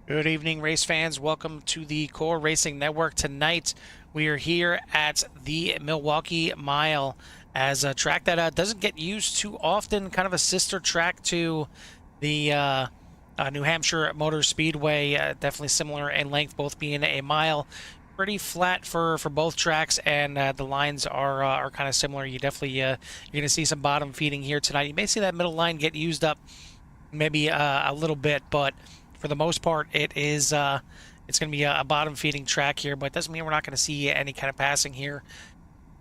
Good evening, race fans. Welcome to the Core Racing Network. Tonight, we are here at the Milwaukee Mile as a track that doesn't get used too often, kind of a sister track to the New Hampshire Motor Speedway. Definitely similar in length, both being a mile. Pretty flat for both tracks, and the lines are kind of similar. You definitely you're going to see some bottom feeding here tonight. You may see that middle line get used up maybe a little bit, but for the most part, it's going to be a bottom feeding track here, but it doesn't mean we're not going to see any kind of passing here.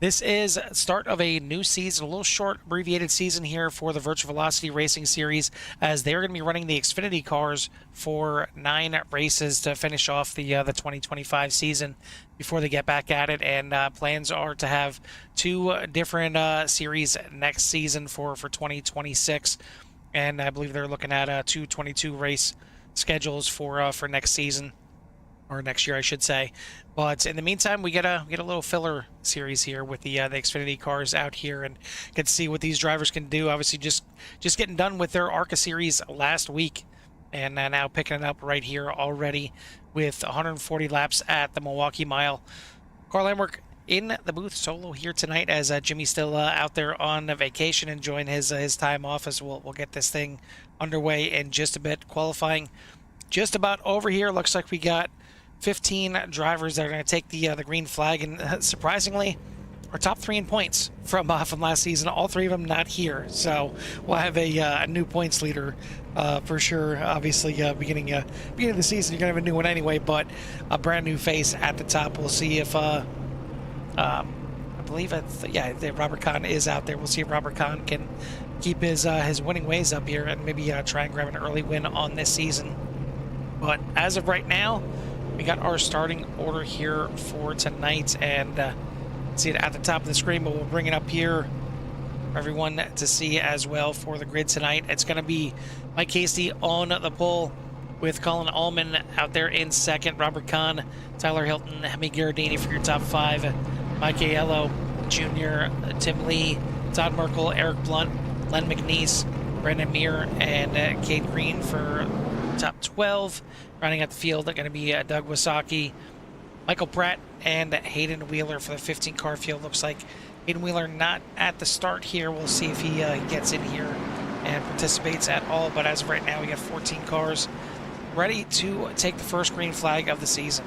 This is start of a new season, a little short abbreviated season here for the Virtual Velocity Racing Series, as they're going to be running the Xfinity cars for 9 races to finish off the 2025 season before they get back at it. And plans are to have 2 different series next season for 2026, and I believe they're looking at 2 22 race schedules for next season, or next year, I should say. But in the meantime, we get a little filler series here with the Xfinity cars out here, and get to see what these drivers can do. Obviously, just getting done with their ARCA series last week, and now picking it up right here already with 140 laps at the Milwaukee Mile. Carl Lamwork in the booth solo here tonight, as Jimmy's still out there on vacation, enjoying his time off, as we'll get this thing underway in just a bit. Qualifying just about over here. Looks like we got 15 drivers that are going to take the green flag, and surprisingly, our top 3 in points from last season, all 3 of them not here. So we'll have a new points leader for sure. Obviously, beginning of the season, you're going to have a new one anyway, but a brand new face at the top. We'll see if I believe Robert Kahn is out there. We'll see if Robert Kahn can keep his winning ways up here and maybe try and grab an early win on this season. But as of right now, we got our starting order here for tonight, and see it at the top of the screen, but we'll bring it up here for everyone to see as well for the grid tonight. It's going to be Mike Casey on the pole, with Colin Allman out there in second, Robert Kahn, Tyler Hilton, Hemi Gherardini for your top 5, Mike Aiello Jr., Tim Lee, Todd Merkel, Eric Blunt, Len McNeese, Brendan Meir, and Cade Green for top 12. Running out the field are going to be Doug Wasaki, Michael Pratt, and Hayden Wheeler for the 15-car field. Looks like Hayden Wheeler not at the start here. We'll see if he gets in here and participates at all. But as of right now, we got 14 cars ready to take the first green flag of the season.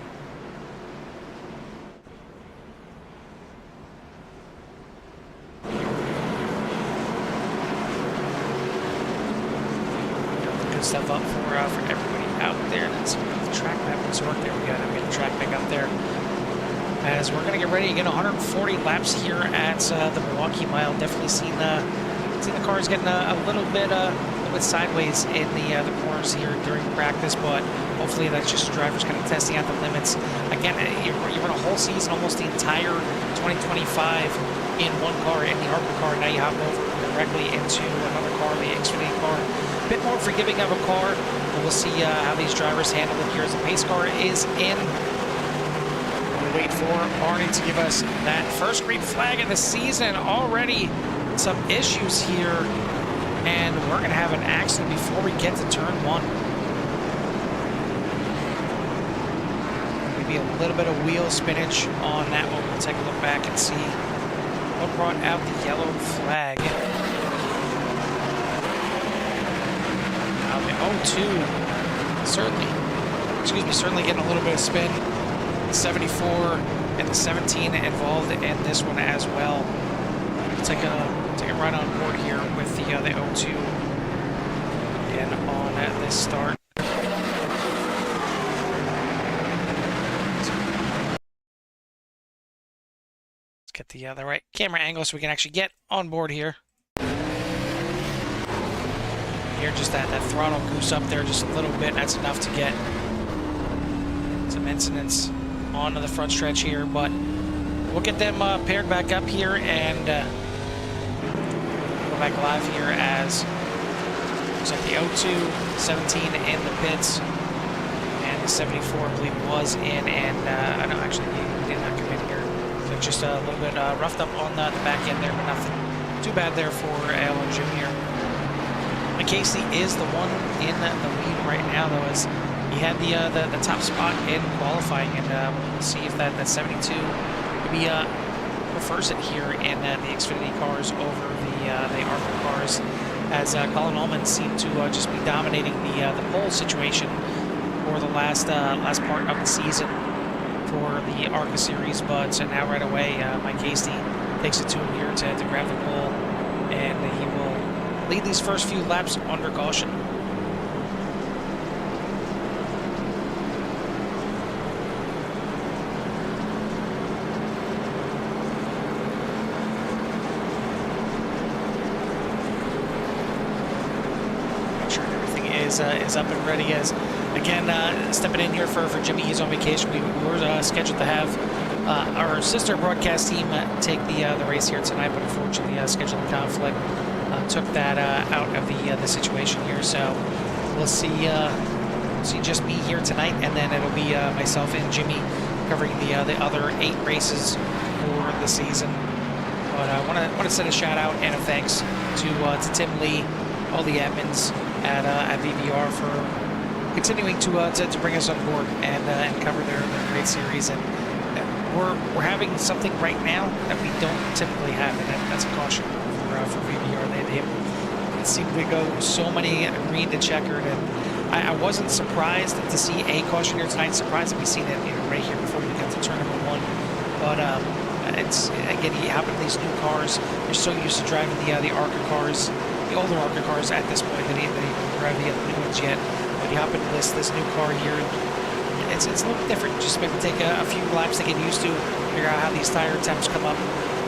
Good stuff up for everybody out there. Let's see if the track map does work. There we go. We got the track back up there. As we're going to get ready to get 140 laps here at the Milwaukee Mile. Definitely seen the cars getting a little bit sideways in the corners here during practice, but hopefully that's just drivers kind of testing out the limits. Again, you run a whole season, almost the entire 2025 in one car, in the ARCA car. Now you hop over directly into another car, the Xfinity car. A bit more forgiving of a car, and we'll see how these drivers handle it here as the pace car is in. We wait for Barney to give us that first green flag of the season. Already some issues here, and we're going to have an accident before we get to turn 1. Maybe a little bit of wheel spinach on that one. We'll take a look back and see what brought out the yellow flag. Now the 02 certainly getting a little bit of spin. The 74 and the 17 involved in this one as well. We'll take a ride on board here with the 02 and on this start. Let's get the right camera angle so we can actually get on board here. Here, just that throttle goose up there just a little bit. That's enough to get some incidents onto the front stretch here, but we'll get them paired back up here and go back live here as looks like the 02, 17 in the pits, and the 74 I believe was in, and no, actually he did not come in here. So just a little bit roughed up on the back end there, but nothing too bad there for Aiello Jr. Casey is the one in the lead right now, though, as he had the top spot in qualifying, and we'll see if that 72 maybe prefers it here in the Xfinity cars over the ARCA cars, as Colin Ullman seemed to just be dominating the pole situation for the last part of the season for the ARCA series. But now right away, Mike Hasty takes it to him here to grab the pole, and he will lead these first few laps under caution. Is up and ready, as again stepping in here for Jimmy. He's on vacation. We were scheduled to have our sister broadcast team take the race here tonight, but unfortunately scheduling conflict took that out of the situation here. So we'll see just me here tonight, and then it'll be myself and Jimmy covering the other 8 races for the season. But I want to send a shout out and a thanks to Tim Lee, all the admins at VVR for continuing to bring us on board and cover their great series. And we're having something right now that we don't typically have, and that's a caution for VVR. They seem to go so many green to checkered, and I wasn't surprised to see a caution here tonight. Surprised that we seen it right here before we get to turn number 1. But it's again, you happen to these new cars. You're so used to driving the ARCA cars, the older ARCA cars at this point, that they drive the new ones yet. But you hop into this new car here, and it's a little different. Just maybe take a few laps to get used to, figure out how these tire temps come up.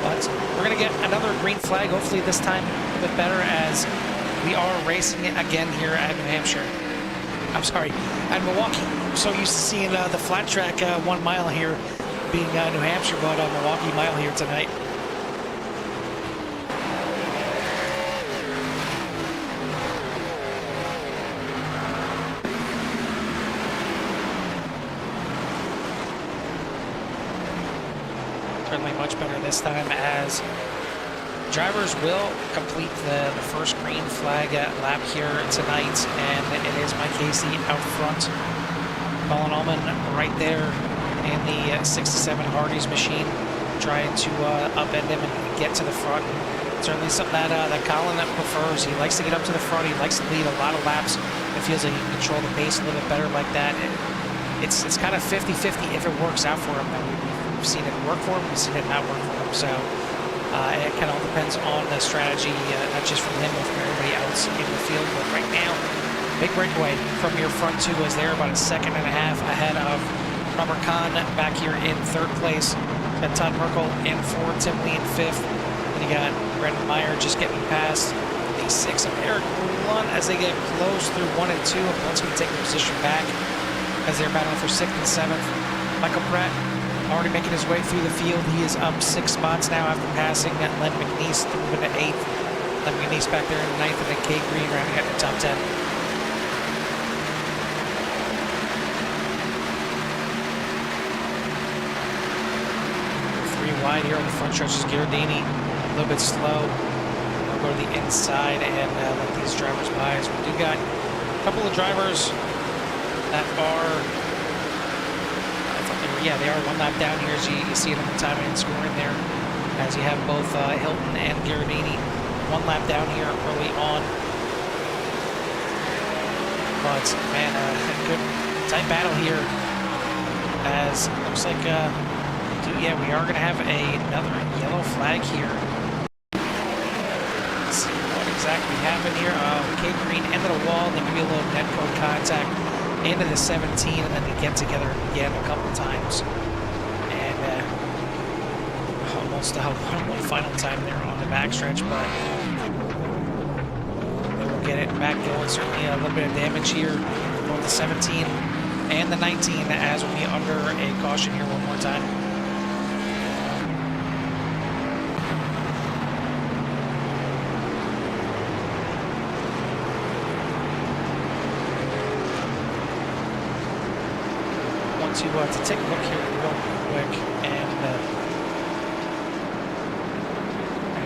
But we're gonna get another green flag, hopefully this time a bit better, as we are racing it again here at New Hampshire. I'm sorry, at Milwaukee. I'm so used to seeing the flat track 1 mile here being New Hampshire, but Milwaukee mile here tonight. Certainly much better this time, as drivers will complete the first green flag lap here tonight, and it is Mike Hasty out front. Colin Ullman right there in the 67 Hardee's machine, trying to upend him and get to the front. Certainly something that Colin prefers. He likes to get up to the front. He likes to lead a lot of laps. It feels like he can control the pace a little bit better like that. It's kind of 50-50 if it works out for him. We've seen it work for him, we've seen it not work for him. So it kind of all depends on the strategy, not just from him, but from everybody else in the field. But right now, big breakaway from your front 2, as they're about a 1.5 seconds ahead of Robert Kahn back here in 3rd place. Got Todd Merkel in 4th, Tim Lee in 5th. Then you got Brendan Meyer just getting past the 6 of Eric Blunt as they get close through 1 and 2. And Blunt's going to take the position back as they're battling for 6th and 7th. Michael Pratt already making his way through the field. He is up 6 spots now after passing Len McNeese, moving to 8th. Len McNeese back there in 9th, and then Kay Green rounding out the top 10. Wide here on the front stretch is Giardini, a little bit slow. We'll go to the inside and let these drivers by, as we do got a couple of drivers that are, they are 1 lap down here, as you see it on the timing and scoring there, as you have both Hilton and Giardini 1 lap down here early on. But man, a good tight battle here, as it looks like we are going to have another yellow flag here. Let's see what exactly happened here. Kate Green ended a wall, then maybe a little net code contact into the 17, and then they get together again a couple times. And almost one final time there on the backstretch, but they will get it back going. Certainly a little bit of damage here on the 17 and the 19, as we'll be under a caution here one more time. To take a look here real quick and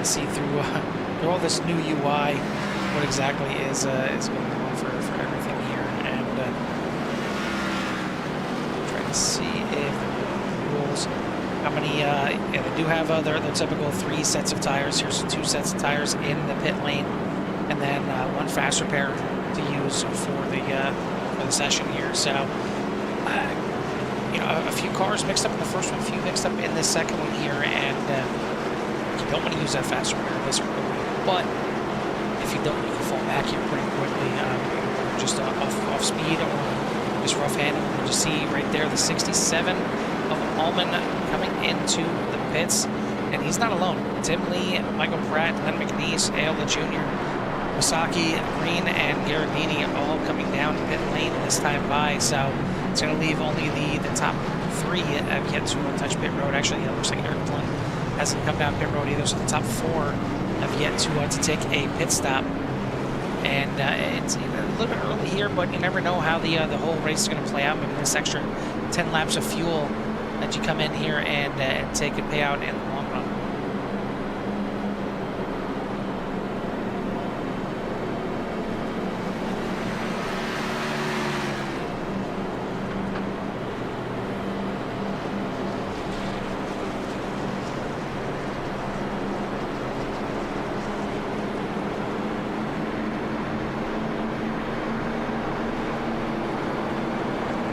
see through all this new UI what exactly is going on for everything here. And Let's see if the rules, how many, yeah, they do have their typical 3 sets of tires. Here's 2 sets of tires in the pit lane, and then 1 fast repair to use for the session here. So, you know, a few cars mixed up in the first one, a few mixed up in the second one here, and you don't want to use that fast repair this early. But if you don't, you can fall back here pretty quickly, just off speed or just rough handling. You just see right there the 67 of Allman coming into the pits, and he's not alone. Tim Lee, Michael Pratt, Len McNeese, Ayola Jr., Misaki, Green, and Garabini all coming down pit lane this time by. So it's going to leave only the top 3 have yet to touch pit road. Actually, it looks like Eric Blunt hasn't come down pit road either, so the top 4 have yet to take a pit stop. And it's a little bit early here, but you never know how the whole race is going to play out. Maybe this extra 10 laps of fuel that you come in here and take and pay out in the long run.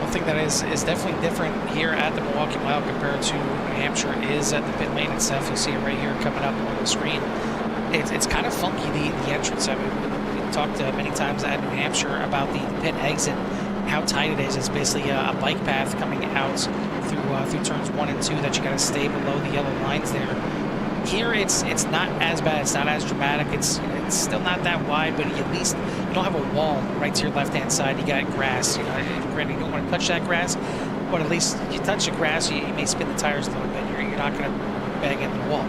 Thing that is definitely different here at the Milwaukee Mile compared to New Hampshire is at the pit lane itself. You'll see it right here coming up on the screen. It's kind of funky, the entrance. I mean, we talked many times at New Hampshire about the pit exit, how tight it is. It's basically a bike path coming out through turns 1 and 2 that you got to stay below the yellow lines there. Here it's not as bad, it's not as dramatic, it's still not that wide, but at least you don't have a wall right to your left-hand side. You got grass. You know, granted, you don't want to touch that grass, but at least you touch the grass, you may spin the tires a little bit. You're not going to bang into the wall.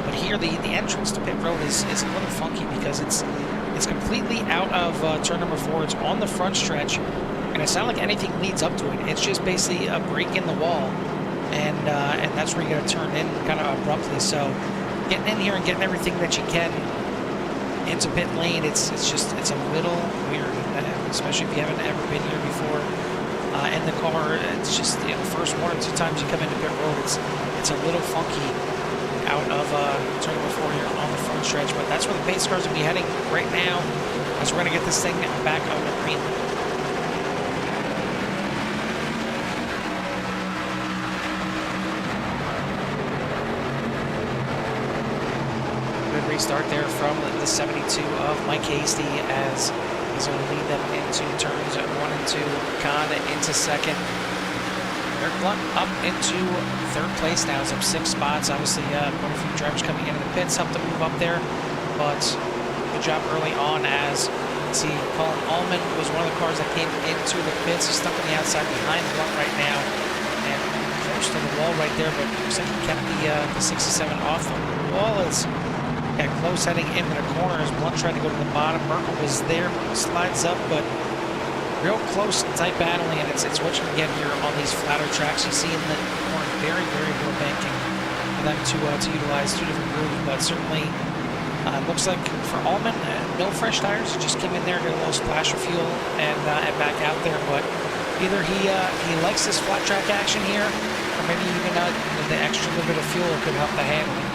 But here, the entrance to pit road is a little funky because it's completely out of turn number 4. It's on the front stretch, and it's not like anything leads up to it. It's just basically a break in the wall, and that's where you got to turn in kind of abruptly. So getting in here and getting everything that you can into pit lane, it's a little weird, especially if you haven't ever been here before. In the car, it's just, you know, the first 1 or 2 times you come into pit road, it's a little funky out of turn number 4 here on the front stretch. But that's where the pace cars will be heading right now, as we're going to get this thing back on the green. Restart there from the 72 of Mike Hasty as he's going to lead them into turns 1 and 2. Khan into second. Eric Blunt up into 3rd place now. He's up 6 spots. Obviously, quite a few drivers coming into the pits helped to move up there, but good job early on as you see Colin Allman was one of the cars that came into the pits. He's stuck on the outside behind Blunt right now and close to the wall right there, but looks like he kept the 67 off the wall. It's got close heading into the corners. Blunt tried to go to the bottom. Merkel was there. Merkel slides up, but real close and tight battling, and it's what you can get here on these flatter tracks. You see in the corner very, very little banking for them to utilize 2 different grooves, but certainly looks like for Allman, no fresh tires. Just came in there, got a little splash of fuel, and back out there. But either he likes this flat track action here, or maybe even the extra little bit of fuel could help the handling.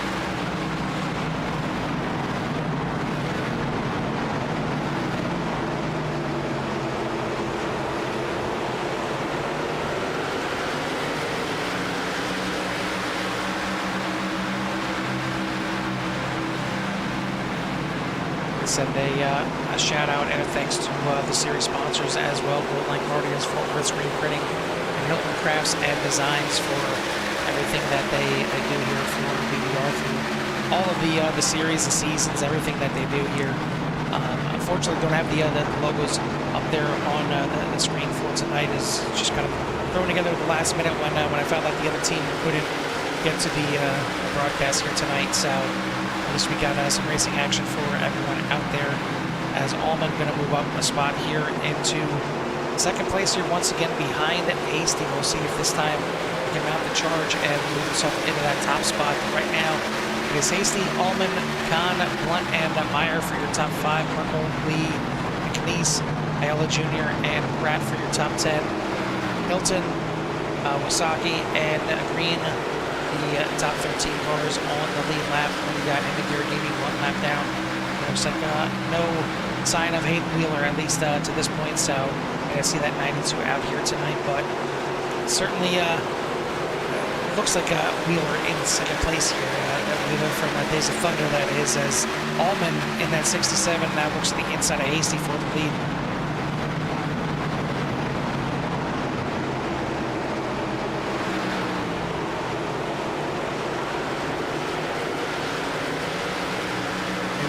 Send a shout out and a thanks to the series sponsors as well, Goldline Cardias, Fort Worth Screen Printing, and Hilton Crafts and Designs for everything that they do here for VVR through all of the series, the seasons, everything that they do here. Unfortunately, don't have the logos up there on the screen for tonight. Is just kind of thrown together at the last minute when I found out the other team couldn't get to the broadcast here tonight. So at least we got some racing action for everyone out there, as Allman going to move up a spot here into 2nd place here once again behind Hasty. We'll see if this time he can mount the charge and move himself into that top spot. But right now it is Hasty, Allman, Khan, Blunt, and Meyer for your top 5. Merkel, Lee, McNeese, Ayola Jr., and Pratt for your top 10. Hilton, Wasaki and Green, the top 13 cars on the lead lap. When we got Imagirigini 1 lap down. Looks like no sign of Hayden Wheeler, at least to this point, so I gotta see that 92 out here tonight, but certainly looks like Wheeler in second place here. Wheeler from Days of Thunder, that is, as Allman in that 67 now looks to the inside of Hasty for the lead.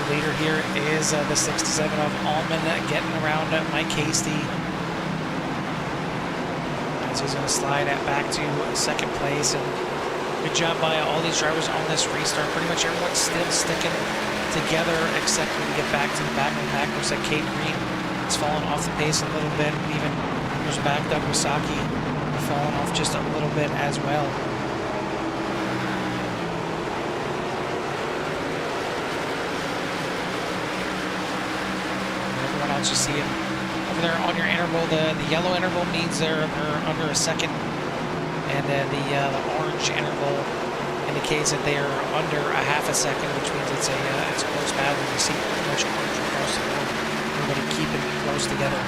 Leader here is the 67 of Allman getting around Mike Hasty. As he's going to slide back to second place. And good job by all these drivers on this restart. Pretty much everyone's still sticking together except when we get back to the back of the pack. Looks like Kate Green has fallen off the pace a little bit. Even goes back up Wasaki falling off just a little bit as well. You see it over there on your interval. The yellow interval means they're under a second, and the orange interval indicates that they are under a half a second, which means it's a close battle. You see pretty much orange across the board. Everybody keeping close together.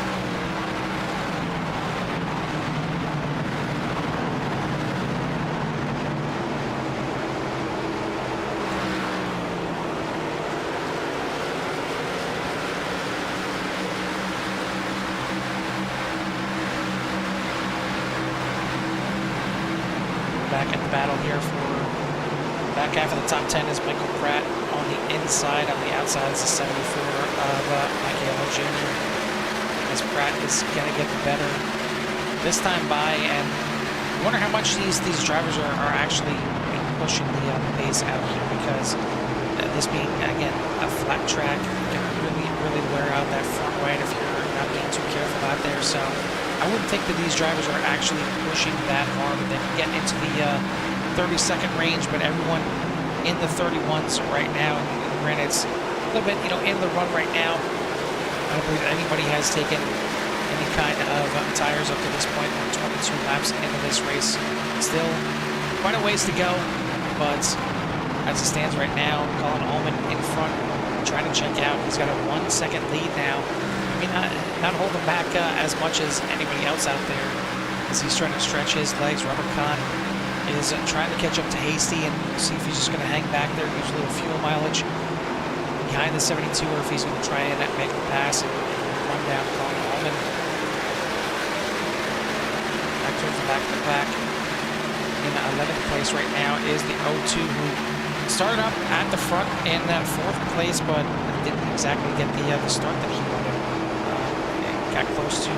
Back in the battle here for back half of the top 10 is Michael Pratt on the inside. On the outside is the 74 of Michael Jr. As Pratt is going to get the better this time by, and I wonder how much these drivers are actually pushing the pace out here, because this being, again, a flat track, you can really wear out that front right if you're not being too careful out there. So I wouldn't think that these drivers are actually pushing that hard. They're getting into the 30-second range, but everyone in the 31s right now. And granted, it's a little bit, in the run right now. I don't believe anybody has taken any kind of tires up to this point. We're 22 laps into this race. Still quite a ways to go, but as it stands right now, Colin Allman in front, trying to check out. He's got a 1 second lead now. I mean, not holding back as much as anybody else out there as he's trying to stretch his legs. Robert Kahn is trying to catch up to Hasty and see if he's just going to hang back there, use a little fuel mileage behind the 72, or if he's going to try and make the pass and run down Colin Allman. Back towards the back of the pack. In 11th place right now is the 02, who started up at the front in 4th place, but didn't exactly get the start that he wanted. Got close to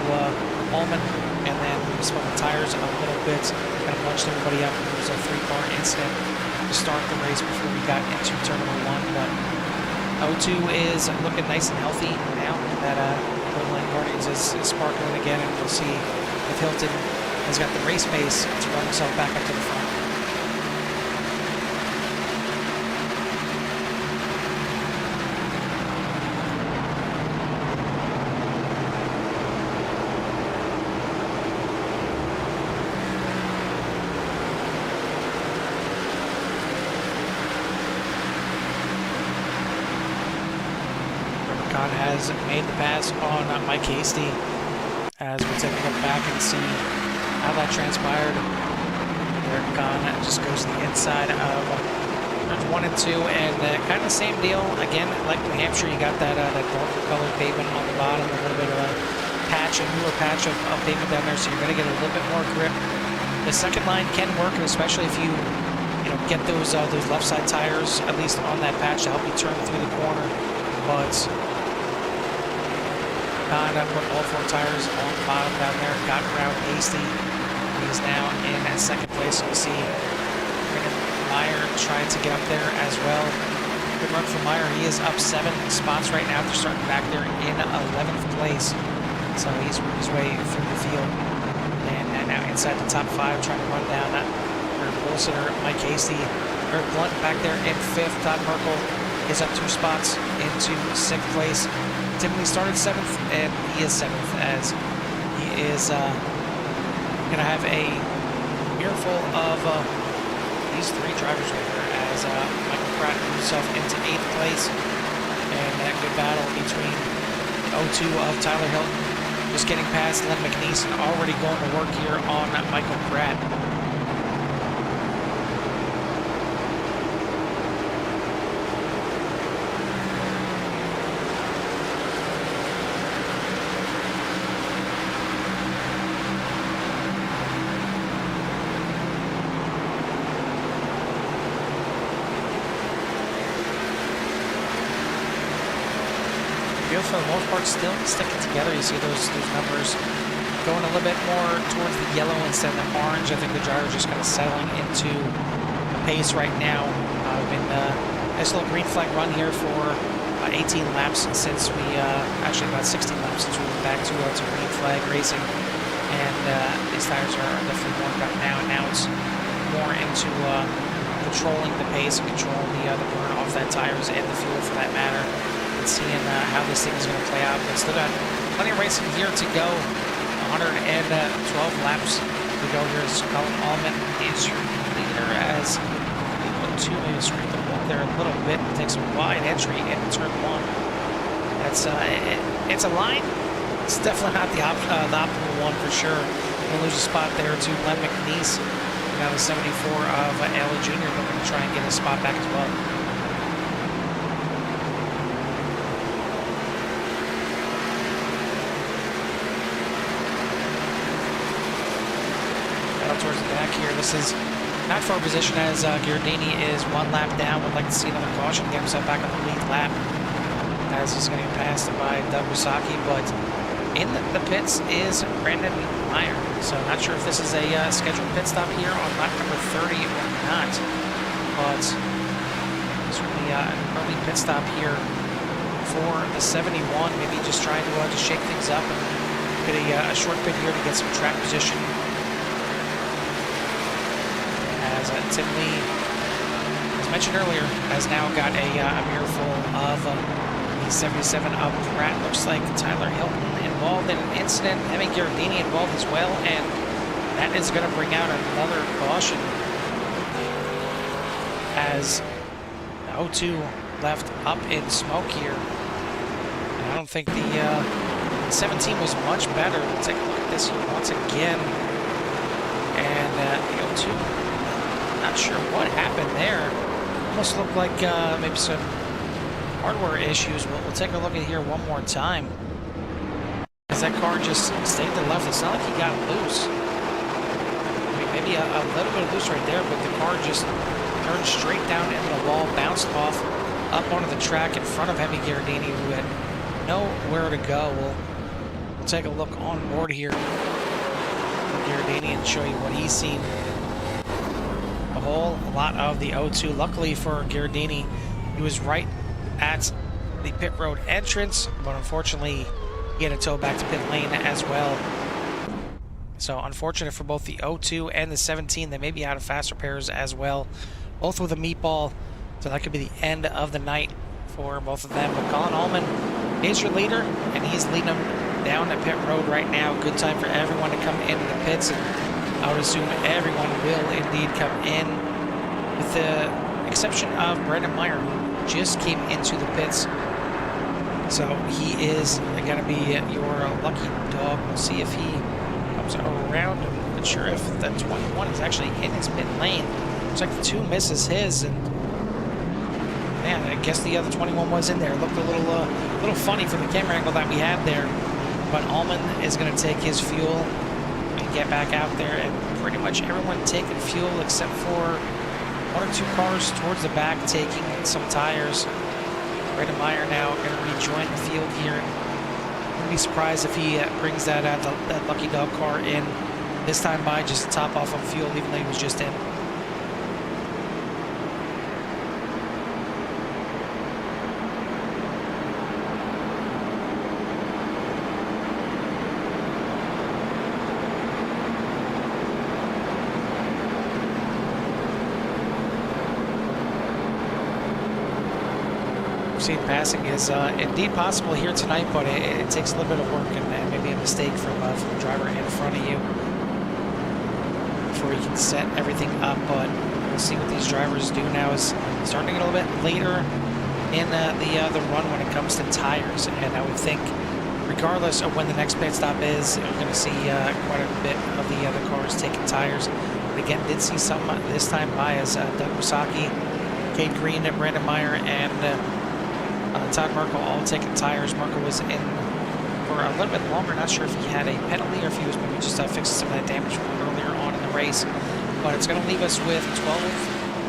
Allman, and then spun the tires a little bit, kind of bunched everybody up. There was a 3-car incident to start the race before we got into turn number 1, but 02 is looking nice and healthy now that Woodland Guardians is sparkling again, and we'll see if Hilton has got the race pace to run himself back up to the front. Has made the pass on Mike Hasty, as we'll take a look back and see how that transpired. Eric Kahn just goes to the inside of turns 1 and 2, and kind of the same deal again. Like New Hampshire, you got that darker colored pavement on the bottom, a little bit of a patch, a newer patch of pavement down there, so you're going to get a little bit more grip. The second line can work, especially if you get those left side tires at least on that patch to help you turn through the corner, but Kahn put all 4 tires on the bottom down there, got around Hasty. He is now in at second place. You see Brendan Meyer trying to get up there as well. Good run for Meyer. He is up 7 spots right now after starting back there in 11th place. So he's worked his way through the field. And now inside the top 5, trying to run down Eric Wilson or Mike Hasty. Eric Blunt back there in 5th. Todd Merkel is up 2 spots into 6th place. Typically started 7th, and he is 7th, as he is going to have a earful of these three drivers right here as Michael Pratt moved himself into 8th place. And that good battle between 0-2 of Tyler Hilton, just getting past Len McNeese and already going to work here on Michael Pratt. For the most part, still sticking together. You see those numbers going a little bit more towards the yellow instead of the orange. I think the driver's just kind of settling into the pace right now. Been nice little green flag run here for 18 laps since we actually about 16 laps since we went back to green flag racing, and these tires are definitely warmed up now. And now it's more into controlling the pace and controlling the burn off that tires and the fuel for that matter. Seeing how this thing is going to play out, but still got plenty of racing here to go. 112 laps to go here. As Colin Allman is your leader as O2 maybe screwed the wall there a little bit. Takes a wide entry into turn 1. That's it's a line. It's definitely not the optimal one for sure. We'll lose a spot there to Len McNeese. Now the 74 of Allen Jr. looking to try and get a spot back as well. Towards the back here. This is not for a position as Giardini is 1 lap down. Would like to see another caution, get himself back on the lead lap as he's going to get passed by Doug Wasaki. But in the pits is Brandon Meyer. So not sure if this is a scheduled pit stop here on lap number 30 or not. But certainly an early pit stop here for the 71. Maybe just trying to just shake things up and get a short pit here to get some track position. As Tim Lee, as mentioned earlier, has now got a mirrorful of the 77 of Pratt. Looks like Tyler Hilton involved in an incident, having Giardini involved as well, and that is going to bring out another caution as O2 left up in smoke here. And I don't think the 17 was much better. We'll take a look at this here once again, and the O2. Not sure what happened there. Almost looked like maybe some hardware issues. We'll take a look at here one more time. As that car just stayed to the left, it's not like he got loose. I mean, maybe a little bit of loose right there, but the car just turned straight down into the wall, bounced off up onto the track in front of Hemi Giardini, who had nowhere to go. We'll take a look on board here for Giardini and show you what he's seen. A whole lot of the O2. Luckily for Giardini, he was right at the pit road entrance, but unfortunately he had to tow back to pit lane as well. So unfortunate for both the O2 and the 17. They may be out of fast repairs as well, both with a meatball, so that could be the end of the night for both of them. But Colin Allman is your leader, and he's leading them down the pit road right now. Good time for everyone to come into the pits, and I would assume everyone will indeed come in, with the exception of Brandon Meyer, who just came into the pits. So he is going to be your lucky dog. We'll see if he comes around. I'm not sure if the 21 is actually in his pit lane. Looks like the 2 misses his, and man, I guess the other 21 was in there. It looked a little funny from the camera angle that we had there. But Allman is going to take his fuel and get back out there, and pretty much everyone taking fuel except for 1 or 2 cars towards the back taking some tires. Brandon Meyer now going to rejoin the field here. I wouldn't be surprised if he brings that Lucky Dog car in this time by just to top off on fuel, even though he was just in. Seen passing is indeed possible here tonight, but it takes a little bit of work and maybe a mistake from the driver in front of you. before he can set everything up. But we'll see what these drivers do now. Is starting a little bit later in the run when it comes to tires, and I would think, regardless of when the next pit stop is, we're going to see quite a bit of the other cars taking tires. But again, did see some this time by as Doug Wasaki, Cade Green, Brandon Meyer, and Todd Merkel all taking tires. Merkel was in for a little bit longer. Not sure if he had a penalty or if he was maybe just fixing some of that damage from earlier on in the race. But it's going to leave us with 12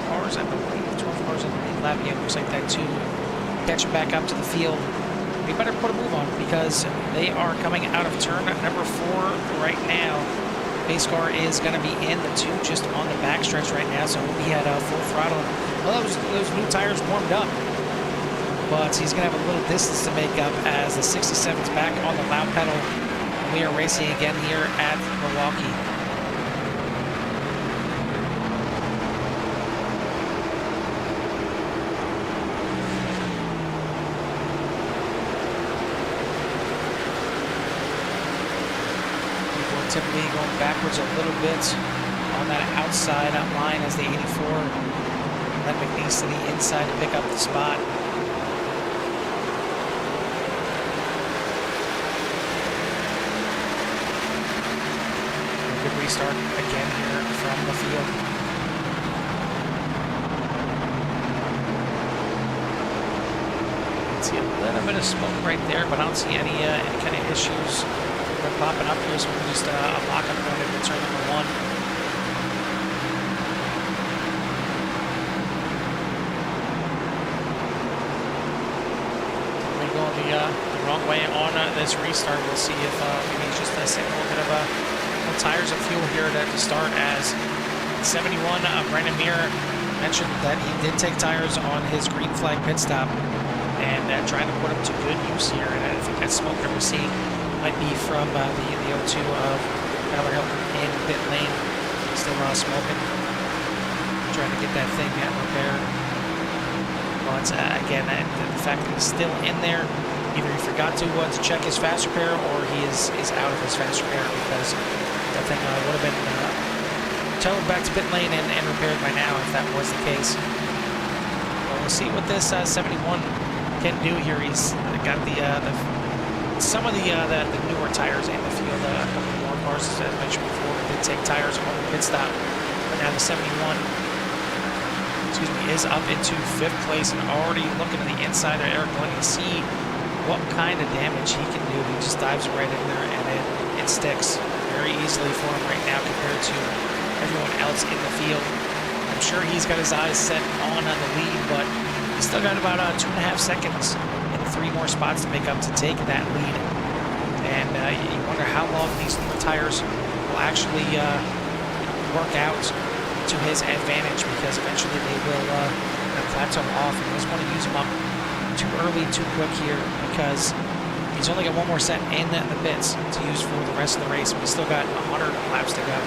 cars, I believe. 12 cars in the lead lap. Yeah, looks like that too. Catching back up to the field. We better put a move on because they are coming out of turn number 4 right now. Pace car is going to be in the 2 just on the backstretch right now, so we'll be at full throttle. Well, those new tires warmed up, but he's going to have a little distance to make up as the 67's back on the loud pedal. And we are racing again here at Milwaukee. Typically going backwards a little bit on that outside line as the 84. Let McNeese to the inside to pick up the spot. A good restart again here from the field. You can see a little bit of smoke right there, but I don't see any kind of issues popping up here, so we can just lock up going into turn number 1. We go the wrong way on this restart. We'll see if maybe it's just saving a little bit of tires and fuel here to start. As 71, Brandon Muir mentioned that he did take tires on his green flag pit stop and trying to put them to good use here. And I think that smoke that we're seeing might be from the O2 of Tyler Hilton in pit lane. Still smoking. Trying to get that thing repaired. But again, the fact that he's still in there, either he forgot to check his fast repair or he is out of his fast repair, because that thing would have been towed back to pit lane and repaired by now if that was the case. But we'll see what this 71 can do here. He's got some of the newer tires in the field. A couple more cars, as I mentioned before, did take tires on the pit stop. But now the 71, is up into 5th place and already looking at the inside of Eric Glenn to see what kind of damage he can do. He just dives right in there and it sticks very easily for him right now compared to everyone else in the field. I'm sure he's got his eyes set on the lead, but he's still got about 2.5 seconds. 3 more spots to make up to take that lead, and you wonder how long these new tires will actually work out to his advantage, because eventually they will plateau off. He doesn't want to use them up too early, too quick here, because he's only got 1 more set in the pits to use for the rest of the race. But he's still got 100 laps to go.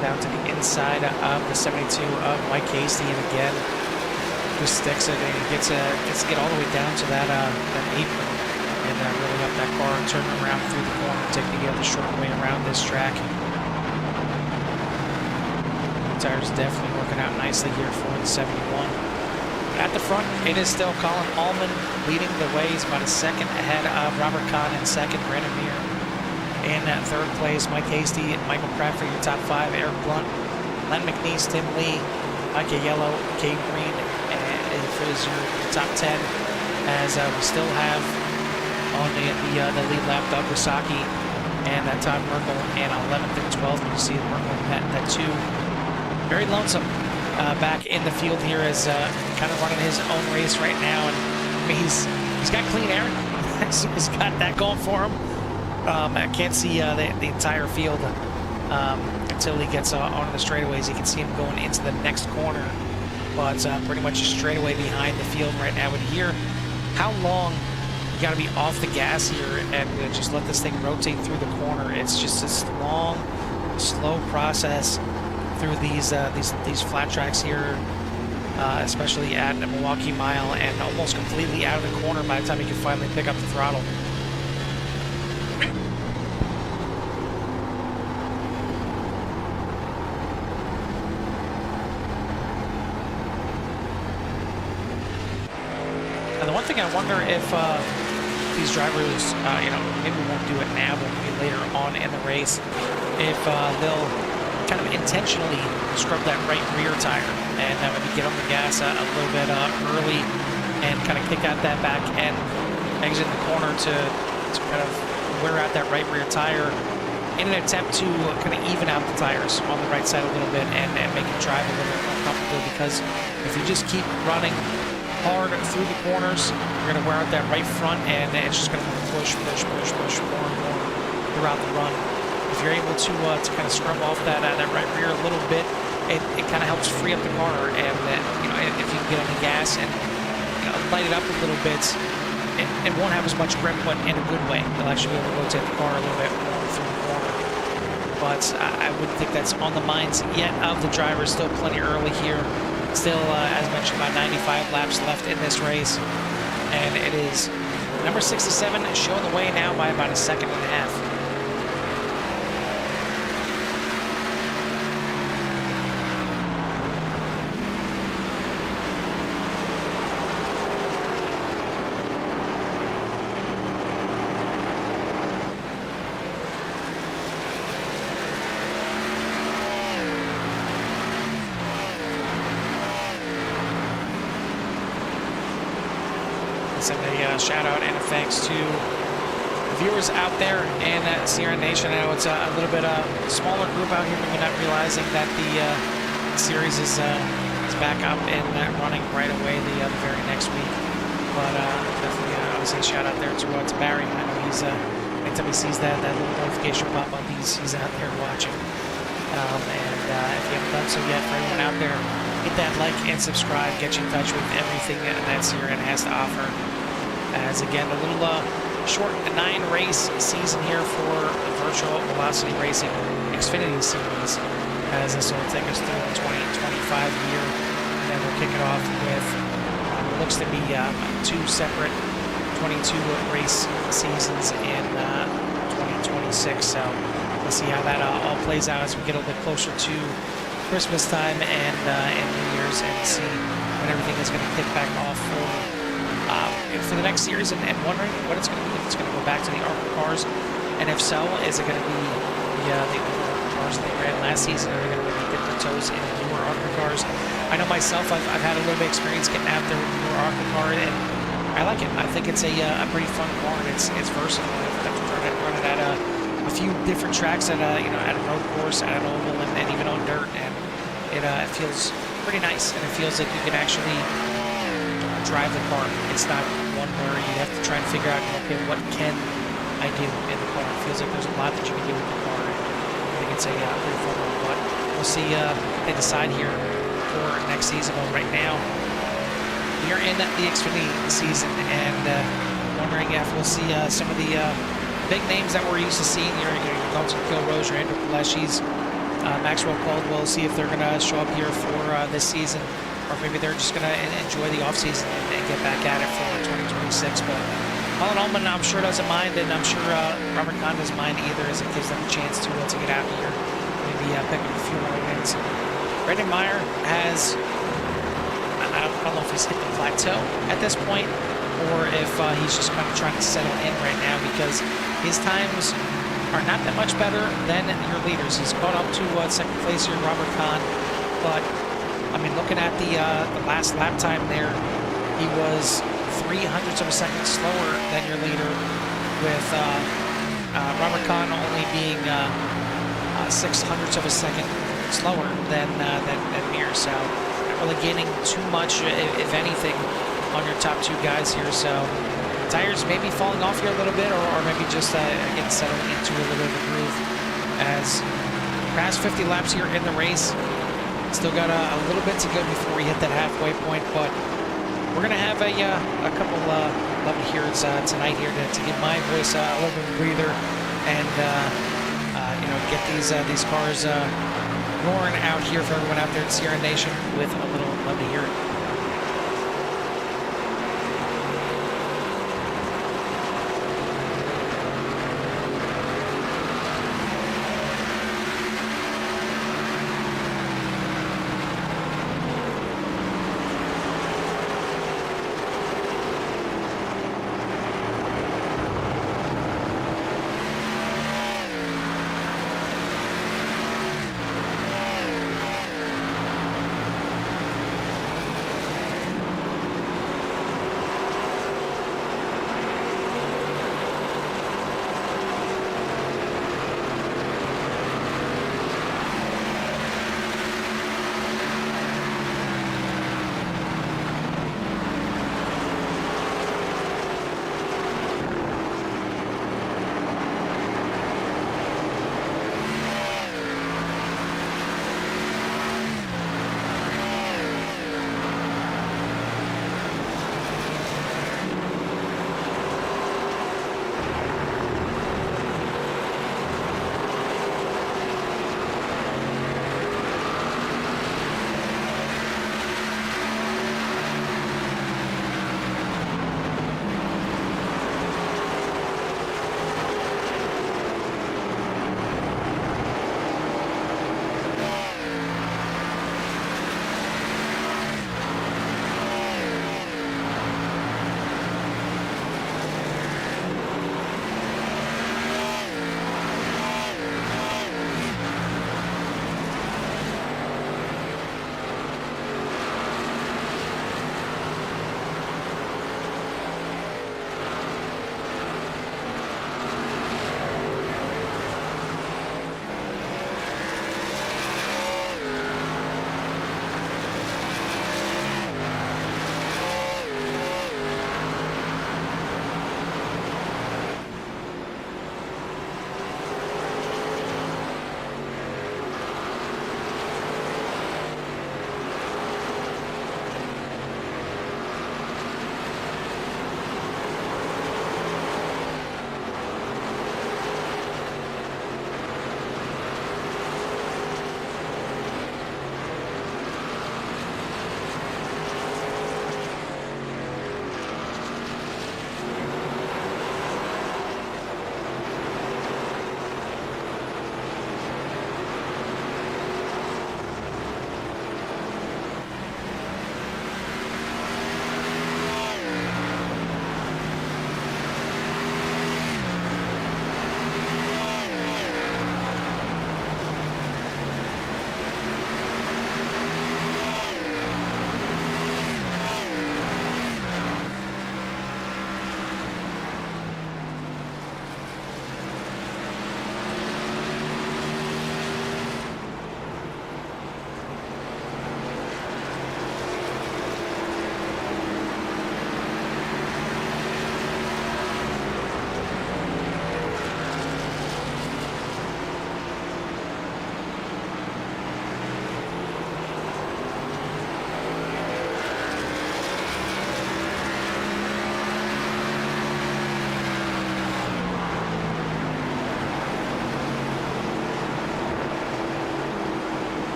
Down to the inside of the 72 of Mike Hasty, and again, just sticks it, and he gets to get all the way down to that apron, and really up that car and turn around through the corner and take the short way around this track. The tires definitely working out nicely here for the 71. At the front, it is still Colin Allman leading the way. He's about a second ahead of Robert Kahn in second, Brandon Muir in 3rd place, Mike Hasty, Michael Pratt for your top 5, Eric Blunt, Len McNeese, Tim Lee, Micah Yellow, Cade Green, and for your top 10, as we still have on the lead lap Doug Wasaki and Todd Merkel in 11th and 12th. You see Merkel that 2. Very lonesome back in the field here, as kind of running his own race right now, and I mean, he's got clean air. He's got that going for him. I can't see the entire field until he gets onto the straightaways. You can see him going into the next corner but pretty much a straightaway behind the field right now. And here, how long you got to be off the gas here and just let this thing rotate through the corner. It's just this long, slow process through these flat tracks here, especially at the Milwaukee Mile, and almost completely out of the corner by the time you can finally pick up the throttle. Now, the one thing I wonder if these drivers, maybe won't do it now, but maybe later on in the race, if they'll kind of intentionally scrub that right rear tire and maybe get on the gas a little bit early and kind of kick out that back end, exit the corner to kind of wear out that right rear tire in an attempt to kind of even out the tires on the right side a little bit and make it drive a little bit more comfortably. Because if you just keep running hard through the corners, you're going to wear out that right front, and it's just going to push more and more throughout the run. If you're able to kind of scrub off that right rear a little bit, it kind of helps free up the car, and if you can get on the gas and light it up a little bit, it won't have as much grip, but in a good way. It'll actually be able to rotate the car a little bit more through the corner. But I wouldn't think that's on the minds yet of the drivers. Still plenty early here. Still, as mentioned, about 95 laps left in this race. And it is number 67 showing the way now by about a second and a half. Send a shout out and a thanks to the viewers out there in Sierra Nation. I know it's a little bit smaller group out here, maybe not realizing that the series is back up and running right away the very next week. But definitely, I would say shout out there to Barry. I know he's anytime he sees that little notification pop up, he's out there watching. And if you haven't done so yet, for everyone out there, hit that like and subscribe, get you in touch with everything that Sierra has to offer. As again, a little short 9-race season here for the Virtual Velocity Racing Xfinity Series, as this will take us through the 2025 year. And then we'll kick it off with what looks to be 2 separate 22 race seasons in 2026. So we'll see how that all plays out as we get a little bit closer to Christmas time and New Year's, and see when everything is going to kick back off for the next series, and wondering what it's going to be. If it's going to go back to the ARCA cars, and if so, is it going to be the older cars that they ran last season, or are they going to maybe dip their toes in the newer ARCA cars? I know myself, I've had a little bit of experience getting out there with the newer ARCA car, and I like it. I think it's a pretty fun car, and it's versatile. I've run it at a few different tracks at at a road course, at an oval, and even on dirt, and it feels pretty nice, and it feels like you can actually drive the car. It's not one where you have to try and figure out, okay, what can I do in the car? It feels like there's a lot that you can do with the car. I think it's a pretty fun one, but we'll see what they decide here for next season. But right now, we are in the Xfinity season, and wondering if we'll see some of the big names that we're used to seeing here. Your Dalton Kilrose, your Andrew Pilecki's, Maxwell Caldwell, see if they're going to show up here for this season, or maybe they're just going to enjoy the offseason and get back at it for 2026. But Colin Ullman, I'm sure, doesn't mind, and I'm sure Robert Kahn doesn't mind either, as it gives them a chance to get out here, maybe pick up a few more wins. Brendan Meyer has, I don't know if he's hit the plateau at this point, or if he's just kind of trying to settle in right now, because his times are not that much better than your leaders. He's caught up to second place here, Robert Kahn, but I mean, looking at the last lap time there, he was 0.03 of a second slower than your leader, with Robert Kahn only being 0.06 of a second slower than Mir. So not really gaining too much, if anything, on your top 2 guys here. So tires may be falling off here a little bit, or maybe just getting settled into a little bit of a groove. As past 50 laps here in the race, Still got a little bit to go before we hit that halfway point, but we're gonna have a couple lovely hearers tonight here to give my voice a little bit of a breather, and you know, get these cars roaring out here for everyone out there in Sierra Nation with a little lovely hearing.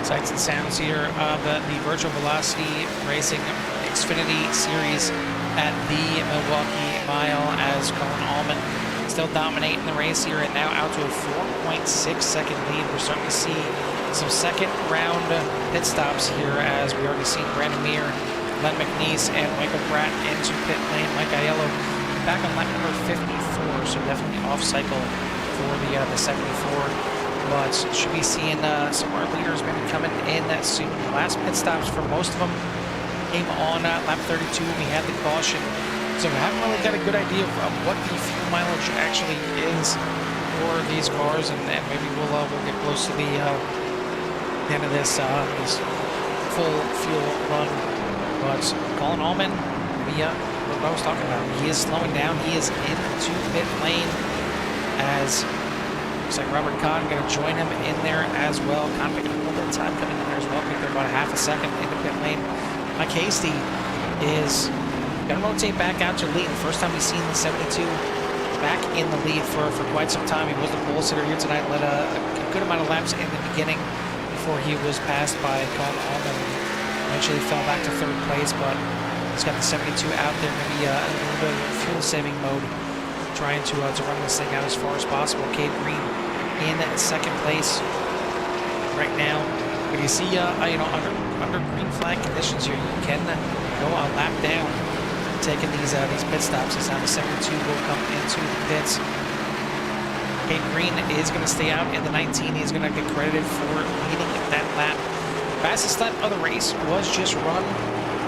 Sights and sounds here of the Virtual Velocity Racing Xfinity Series at the Milwaukee Mile, as Colin Allman still dominating the race here, and now out to a 4.6-second lead. We're starting to see some second round pit stops here, as we already seen Brandon Meir, Len McNeese, and Michael Pratt into pit lane. Mike Aiello back on lap number 54, so definitely off cycle for the 74. But should be seeing some more leaders maybe coming in soon. The last pit stops for most of them came on lap 32. We had the caution, so we haven't really got a good idea of what the fuel mileage actually is for these cars, and maybe we'll get close to the end of this full fuel run. But Colin Allman, what I was talking about, he is slowing down. He is into pit lane, as looks like Robert Kahn going to join him in there as well. Kahn picking a little bit of time coming in there as well. I think they're about a half a second into pit lane. Mike Hasty is going to rotate back out to lead. The first time we've seen the 72 back in the lead for quite some time. He was the pole sitter here tonight, led a good amount of laps in the beginning before he was passed by Colin Allman. Eventually fell back to third place, but he's got the 72 out there, maybe a little bit of fuel saving mode, trying to run this thing out as far as possible. Cade Green in second place right now. But you see, under green flag conditions here, you can go a lap down, taking these pit stops. As now the 72 will come into the pits. Cade Green is going to stay out in the 19. He's going to get credited for leading that lap. Fastest lap of the race was just run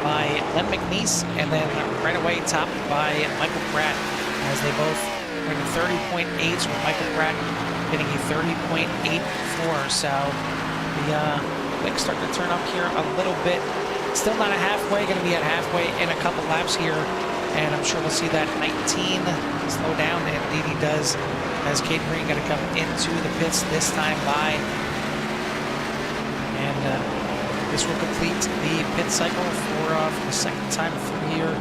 by Len McNeese, and then right away topped by Michael Pratt, as they both went to 30.8s, with Michael Pratt getting a 30.84. So the wings start to turn up here a little bit. Still not a halfway, going to be at halfway in a couple laps here, and I'm sure we'll see that 19 slow down, and indeed he does, as Cade Green going to come into the pits this time by. And this will complete the pit cycle for the second time through here,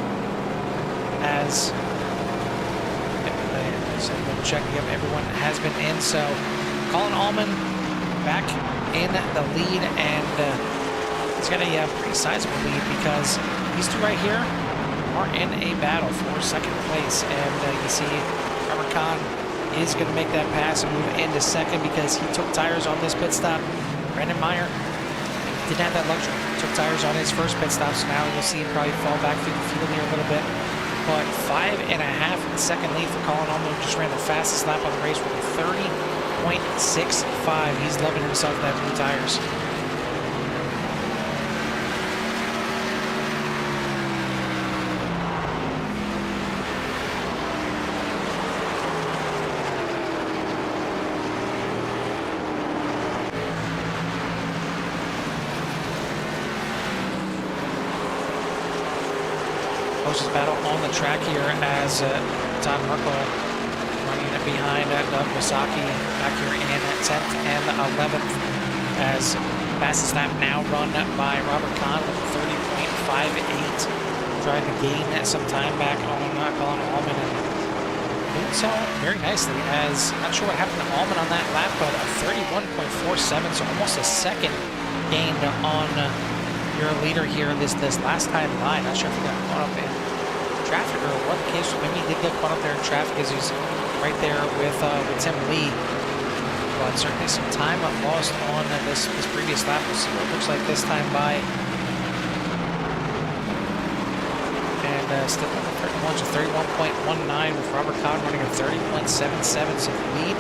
as check, yep, everyone has been in. So Colin Allman back in the lead, and he's got a pretty sizable lead, because these two right here are in a battle for second place. And you see Robert Kahn is going to make that pass and move into second, because he took tires on this pit stop. Brandon Meir didn't have that luxury. Took tires on his first pit stop, so now you'll see him probably fall back through the field here a little bit. But 5.5 second lead for Colin Allman, who just ran the fastest lap on the race with a 30.65. He's loving himself that blue tires. Closest battle on the track here, as Todd Merkel running behind Doug Wasaki back here in 10th and 11th, as fastest lap now run by Robert Kahn with 30.58, trying to gain some time back on Colin Allman, and doing so very nicely, as not sure what happened to Allman on that lap, but a 31.47, so almost a second gained on your leader here this last time by. Not sure if he got caught up in traffic or what the case was. Maybe he did get caught up there in traffic, as he's right there with Tim Lee. But certainly some time lost on this previous lap. We'll see what it looks like this time by. And still on the 31, so 31.19, with Robert Kahn running a 30.77. So the lead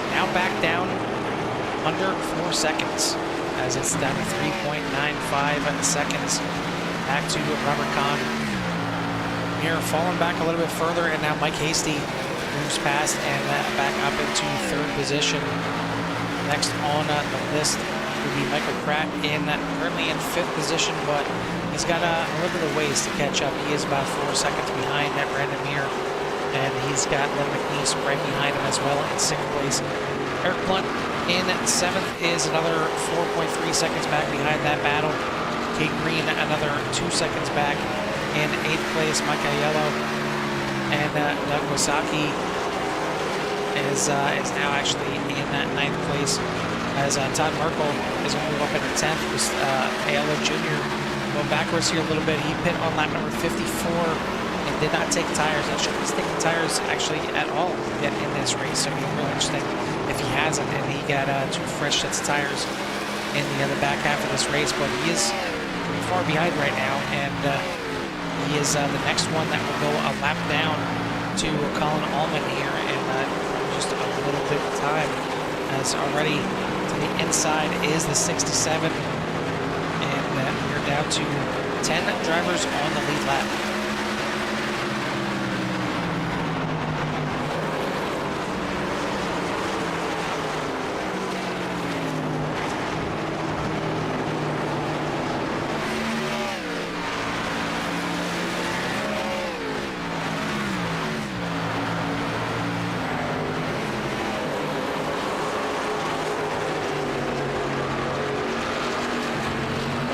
now back down under 4 seconds, as it's down to 3.95 seconds back to Robert Kahn. Here falling back a little bit further, and now Mike Hasty moves past and back up into third position. Next on the list will be Michael Pratt, currently in 5th position, but he's got a little bit of ways to catch up. He is about 4 seconds behind that Brandon Meir, and he's got Len McNeese right behind him as well in 6th place. Eric Blunt in 7th is another 4.3 seconds back behind that battle. Cade Green another 2 seconds back in 8th place. Mike Aiello and Doug Wasaki is now actually in 9th place as Todd Merkel is going to move up into 10th. Was Ayala Jr. going backwards here a little bit. He pit on lap number 54 and did not take tires. Not sure if he's taking tires actually at all yet in this race. So it'll be real interesting if he hasn't, and he got 2 fresh sets of tires in the back half of this race. But he is pretty far behind right now, and he is the next one that will go a lap down to Colin Allman here in just a little bit of time, as already to the inside is the 67, and we're down to 10 drivers on the lead lap.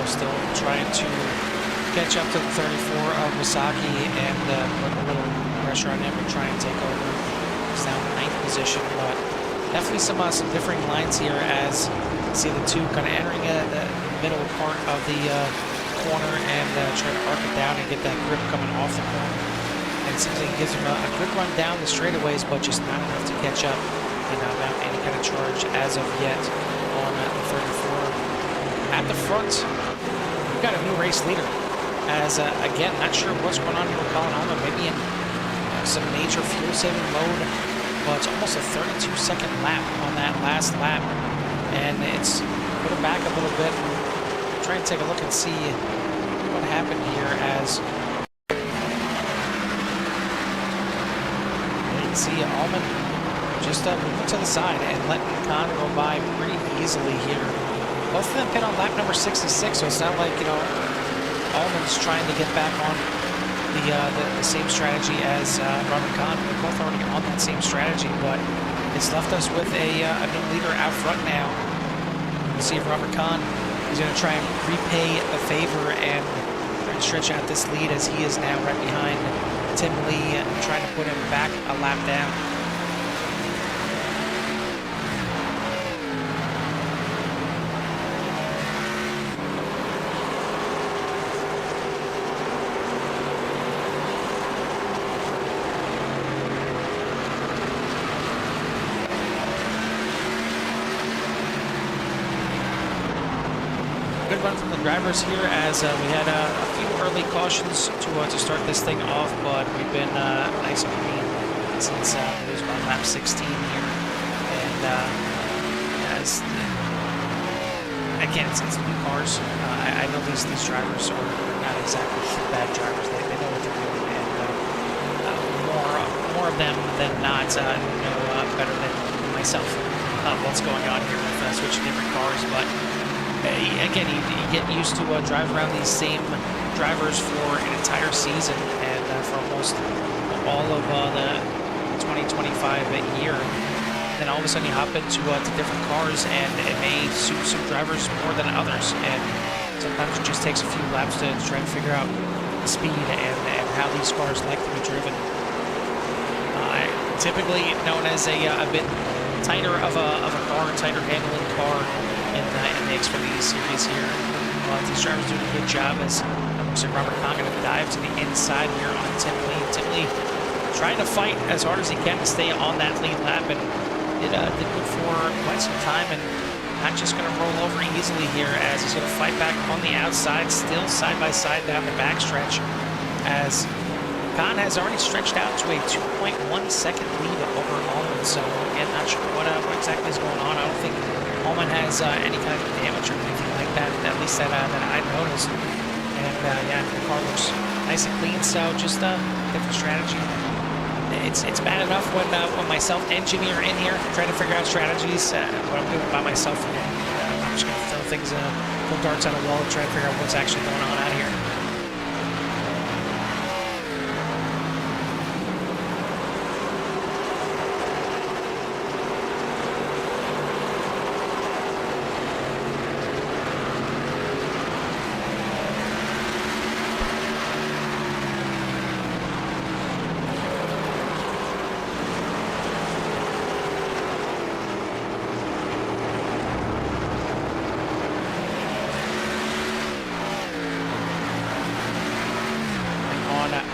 Still trying to catch up to the 34 of Wasaki and put a little pressure on him and try and take over. He's now in 9th position, but definitely some differing lines here as you see the two kind of entering the middle part of the corner and trying to arc it down and get that grip coming off the corner. And it seems like it gives him a good run down the straightaways, but just not enough to catch up and not any kind of charge as of yet on the 34. At the front, we've got a new race leader. As again, not sure what's going on here with Colin Allman. Maybe in some major fuel-saving mode, but it's almost a 32-second lap on that last lap, and it's put him back a little bit. Try and take a look and see what happened here. As you can see, Allman just moving to the side and letting Khan go by pretty easily here. Both of them pit on lap number 66, so it's not like, you know, Allman's trying to get back on the same strategy as Robert Kahn. They're both already on that same strategy, but it's left us with a new leader out front now. We'll see if Robert Kahn is going to try and repay the favor and try and stretch out this lead, as he is now right behind Tim Lee, trying to put him back a lap down. Good run from the drivers here, as we had a few early cautions to start this thing off, but we've been nice and clean since it was about lap 16 here. And as again, it's new cars. I know these drivers are not exactly bad drivers. They know what they're doing, and more of them than not know better than myself what's going on here with switching different cars, but. Again, you get used to driving around these same drivers for an entire season and for almost all of the 2025 year. Then all of a sudden you hop into different cars, and it may suit some drivers more than others. And sometimes it just takes a few laps to try and figure out the speed and how these cars like to be driven. Typically known as a bit tighter of a car, tighter handling car in the XFINITY series here. These drivers doing a good job, as looks like Robert Kahn going to dive to the inside here on Tim Lee. Tim Lee trying to fight as hard as he can to stay on that lead lap, and did good for quite some time, and not just going to roll over easily here, as he's going to fight back on the outside, still side by side down the backstretch, as Kahn has already stretched out to a 2.1 second lead over Allman. So again, not sure what exactly is going on. I don't think Allman has any kind of damage or anything like that, at least that I've noticed. And yeah, the car looks nice and clean, so just a different strategy. It's bad enough when myself engineer in here trying to figure out strategies. What I'm doing by myself, I'm just gonna throw things, throw darts at a wall and try to figure out what's actually going on out here.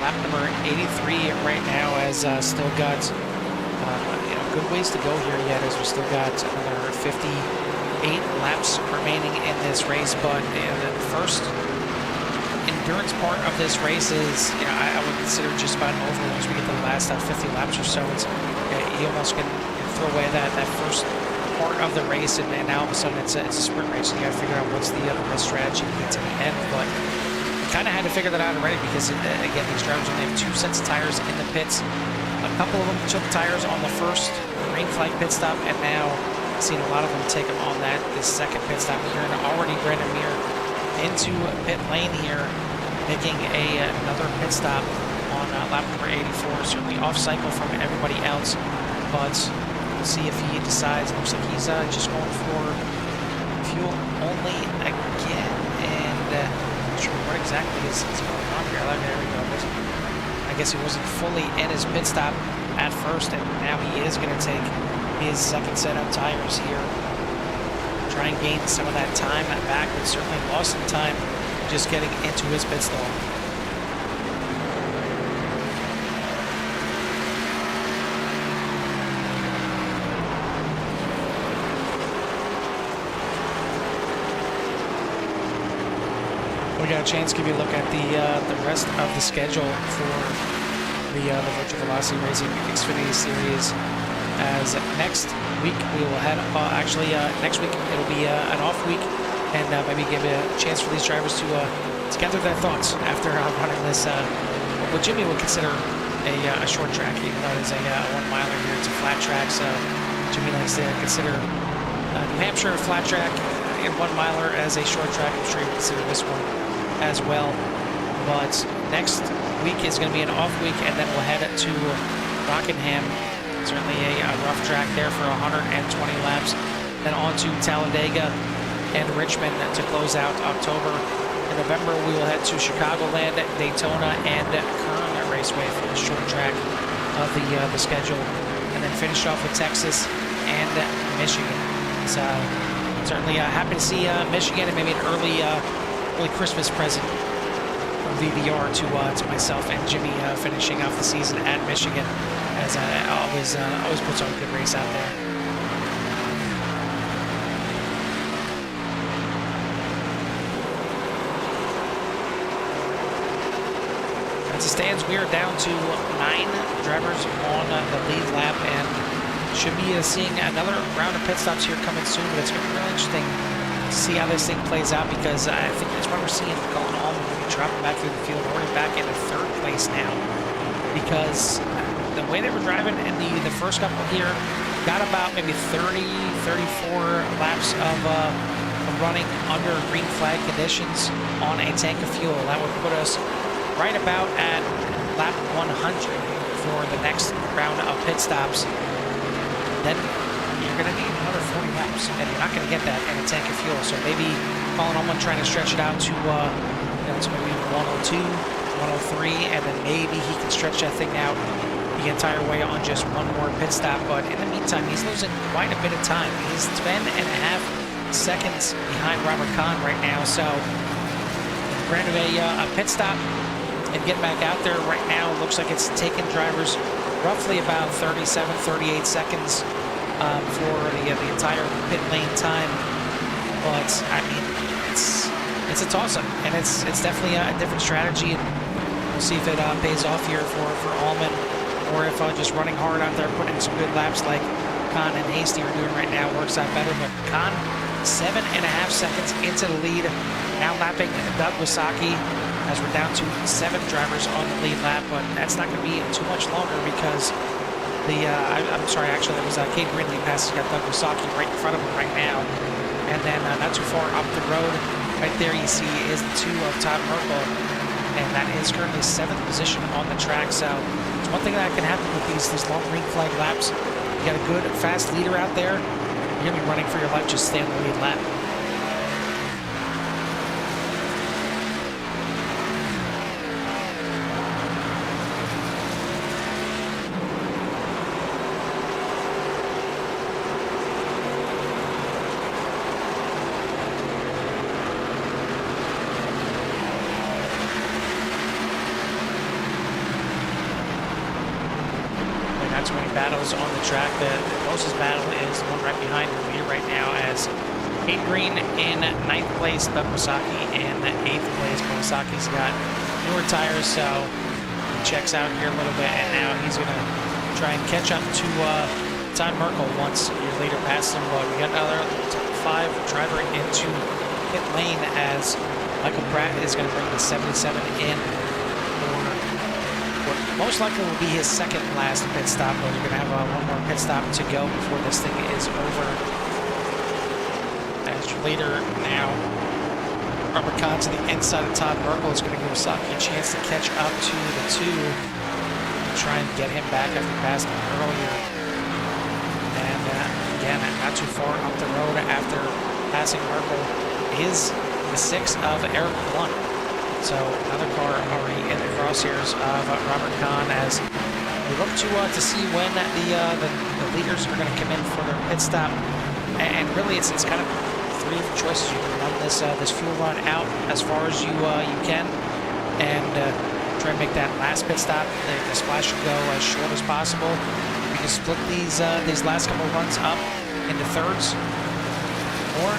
lap number 83 right now, as still got good ways to go here yet, as we still got another 58 laps remaining in this race. But the first endurance part of this race is, I would consider just about over. Once we get to the last 50 laps or so, it's you almost can throw away that first part of the race, and now all of a sudden it's a sprint race, and you got to figure out what's the best strategy to get to the end. But you kind of had to figure that out already, because again, these drivers only have 2 sets of tires in the pits. A couple of them took tires on the first green flag pit stop, and now I've seen a lot of them take them on this second pit stop here. And already Brandon Muir into pit lane here, making another pit stop on lap number 84. Certainly off cycle from everybody else, but we'll see if he decides. Looks like he's just going for fuel only again, and not sure what exactly is going on here. There we go. I guess he wasn't fully in his pit stop at first, and now he is going to take his second set of tires here. Try and gain some of that time back, but certainly lost some time just getting into his pit stall. We got a chance to give you a look at the rest of the schedule for the Virtual Velocity Racing Xfinity Series. As next week we will head, next week it'll be an off week, and maybe give a chance for these drivers to gather their thoughts after running this, what Jimmy would consider a short track, even though it is a 1 miler here. It's a flat track, so Jimmy likes to consider New Hampshire a flat track and 1 miler as a short track. I'm sure you would consider this one as well. But next week is going to be an off week, and then we'll head to Rockingham. Certainly a rough track there for 120 laps. Then on to Talladega and Richmond to close out October. In November, we will head to Chicagoland, Daytona, and Kern Raceway for the short track of the schedule. And then finish off with Texas and Michigan. So certainly happy to see Michigan, and maybe an early Christmas present from VVR to myself and Jimmy, finishing off the season at Michigan, as always puts on a good race out there. As it stands, we are down to 9 drivers on the lead lap, and should be seeing another round of pit stops here coming soon. But it's going to be really interesting to see how this thing plays out, because I think that's what we're seeing going on when we drop back through the field. We're already back into 3rd place now, because the way they were driving in the first couple here, got about maybe 30, 34 laps of running under green flag conditions on a tank of fuel. That would put us right about at lap 100 for the next round of pit stops. Then you're going to need another 40 laps, and you're not going to get that in a tank of fuel. So maybe Colin Ullman trying to stretch it out to maybe 102, 103, and then maybe he can stretch that thing out the entire way on just one more pit stop. But in the meantime, he's losing quite a bit of time. He's 10.5 seconds behind Robert Kahn right now. So granted, a pit stop and get back out there right now, looks like it's taken drivers roughly about 37, 38 seconds for the entire pit lane time. But I mean, it's a toss-up, and it's definitely a different strategy, and we'll see if it pays off here for Allman, or if just running hard out there, putting some good laps like Kahn and Hasty are doing right now works out better. But Kahn, 7.5 seconds into the lead, now lapping Doug Wasaki, as we're down to 7 drivers on the lead lap. But that's not going to be too much longer, because I'm sorry, actually, it was Cade Brindley passes, got Doug Wasaki right in front of him right now. And then not too far up the road, right there you see is the 2 of Todd Merkel, and that is currently 7th position on the track. So it's one thing that can happen with these long green flag laps. You got a good, fast leader out there, you're going to be running for your life, just stay on the lead lap. many battles on the track. The closest battle is the one right behind your leader right now, as Kate Green in 9th place, but Kawasaki in 8th place. Kawasaki's got newer tires, so he checks out here a little bit, and now he's going to try and catch up to Todd Merkel once your leader passes him. But we got another top 5 driver into pit lane, as Michael Pratt is going to bring the 77 in for what most likely will be his second last pit stop, but we're going to have one more pit stop to go before this thing is over. As your leader now, Robert Kahn to the inside of Todd Merkel is going to give Saki a chance to catch up to the 2 and try and get him back after passing him earlier. And again, not too far up the road after passing Merkel is the 6 of Eric Blunt. So another car already in the crosshairs of Robert Kahn, as we look to see when the leaders are going to come in for their pit stop. And really, it's kind of 3 different choices. You can run this fuel run out as far as you can, and try and make that last pit stop. The splash should go as short as possible. You can split these last couple of runs up into thirds, or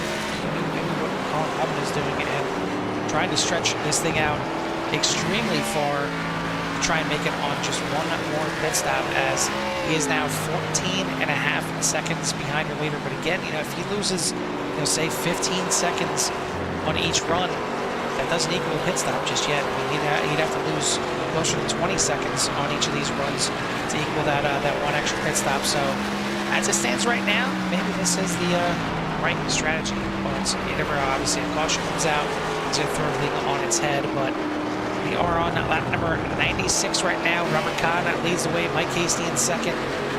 maybe what Colin Allman is doing and trying to stretch this thing out extremely far to try and make it on just one more pit stop, as he is now 14.5 seconds behind your leader. But again, if he loses, say 15 seconds on each run, that doesn't equal a pit stop just yet. I mean, he'd have to lose closer to 20 seconds on each of these runs to equal that one extra pit stop. So as it stands right now, maybe this is the right strategy. But whenever obviously a caution comes out, it's going to throw everything on its head. But we are on lap number 96 right now. Robert Kahn leads the way. Mike Hasty in second.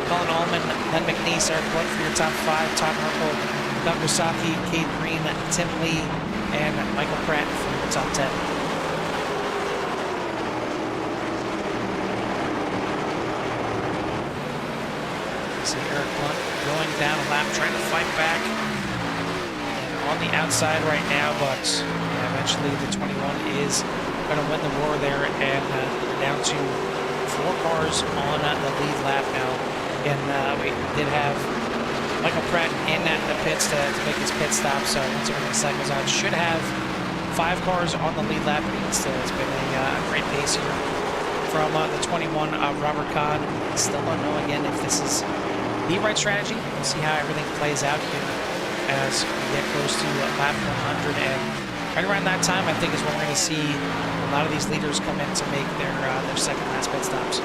Colin Allman, Len McNeese, Eric Blunt for your top 5. Todd Merkel, Doug Kawasaki, Kate Green, Tim Lee, and Michael Pratt for your top 10. See Eric Blunt going down a lap, trying to fight back. And on the outside right now, but eventually the 21 is going to win the war there, and down to 4 cars on the lead lap now. And we did have Michael Pratt in the pits to make his pit stop, so once everything cycles out, should have 5 cars on the lead lap. But even still, it's been a great pace here from the 21 of Robert Kahn. Still don't know again if this is the right strategy. We'll see how everything plays out here as we get close to lap 100, and right around that time, I think, is when we're going to see a lot of these leaders come in to make their second last pit stops.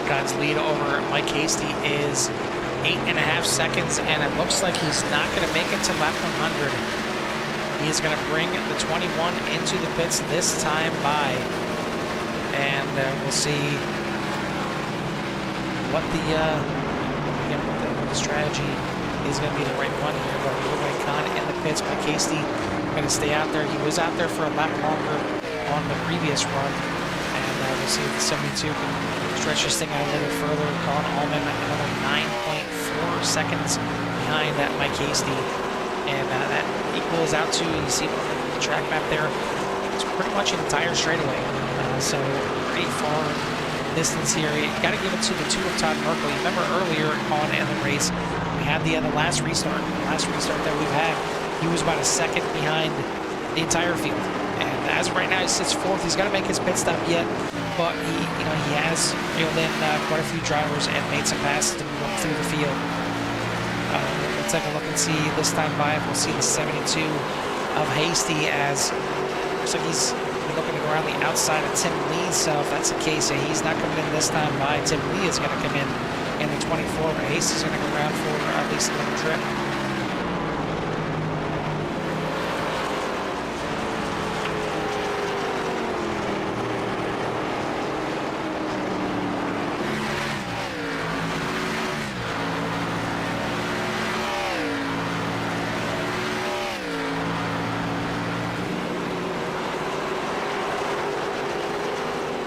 Kahn's lead over Mike Hasty is 8.5 seconds, and it looks like he's not going to make it to lap 100. He is going to bring the 21 into the pits this time by, and we'll see what the strategy is going to be the right one here. But we're looking at Kahn in the pits. Mike Hasty going to stay out there. He was out there for a lap longer on the previous run, and we'll see if the 72 can stretch this thing out a little further. Colin Allman another 9.4 seconds behind that Mike Hasty, and that equals out to, you see on the track map there, it's pretty much an entire straightaway. So pretty far distance here. You got to give it to the 2 of Todd Merkel. You remember earlier on in the race, we had the last restart. The last restart that we've had, he was about a second behind the entire field. And as of right now, he sits 4th. He's got to make his pit stop yet, but he has reeled in quite a few drivers and made some passes to move up through the field. Let's take a look and see this time by. We'll see the 72 of Hasty, as looks like he's looking to go around the outside of Tim Lee. So if that's the case, yeah, he's not coming in this time by. Tim Lee is going to come in the 24, but Hasty's going to go around for at least another trip.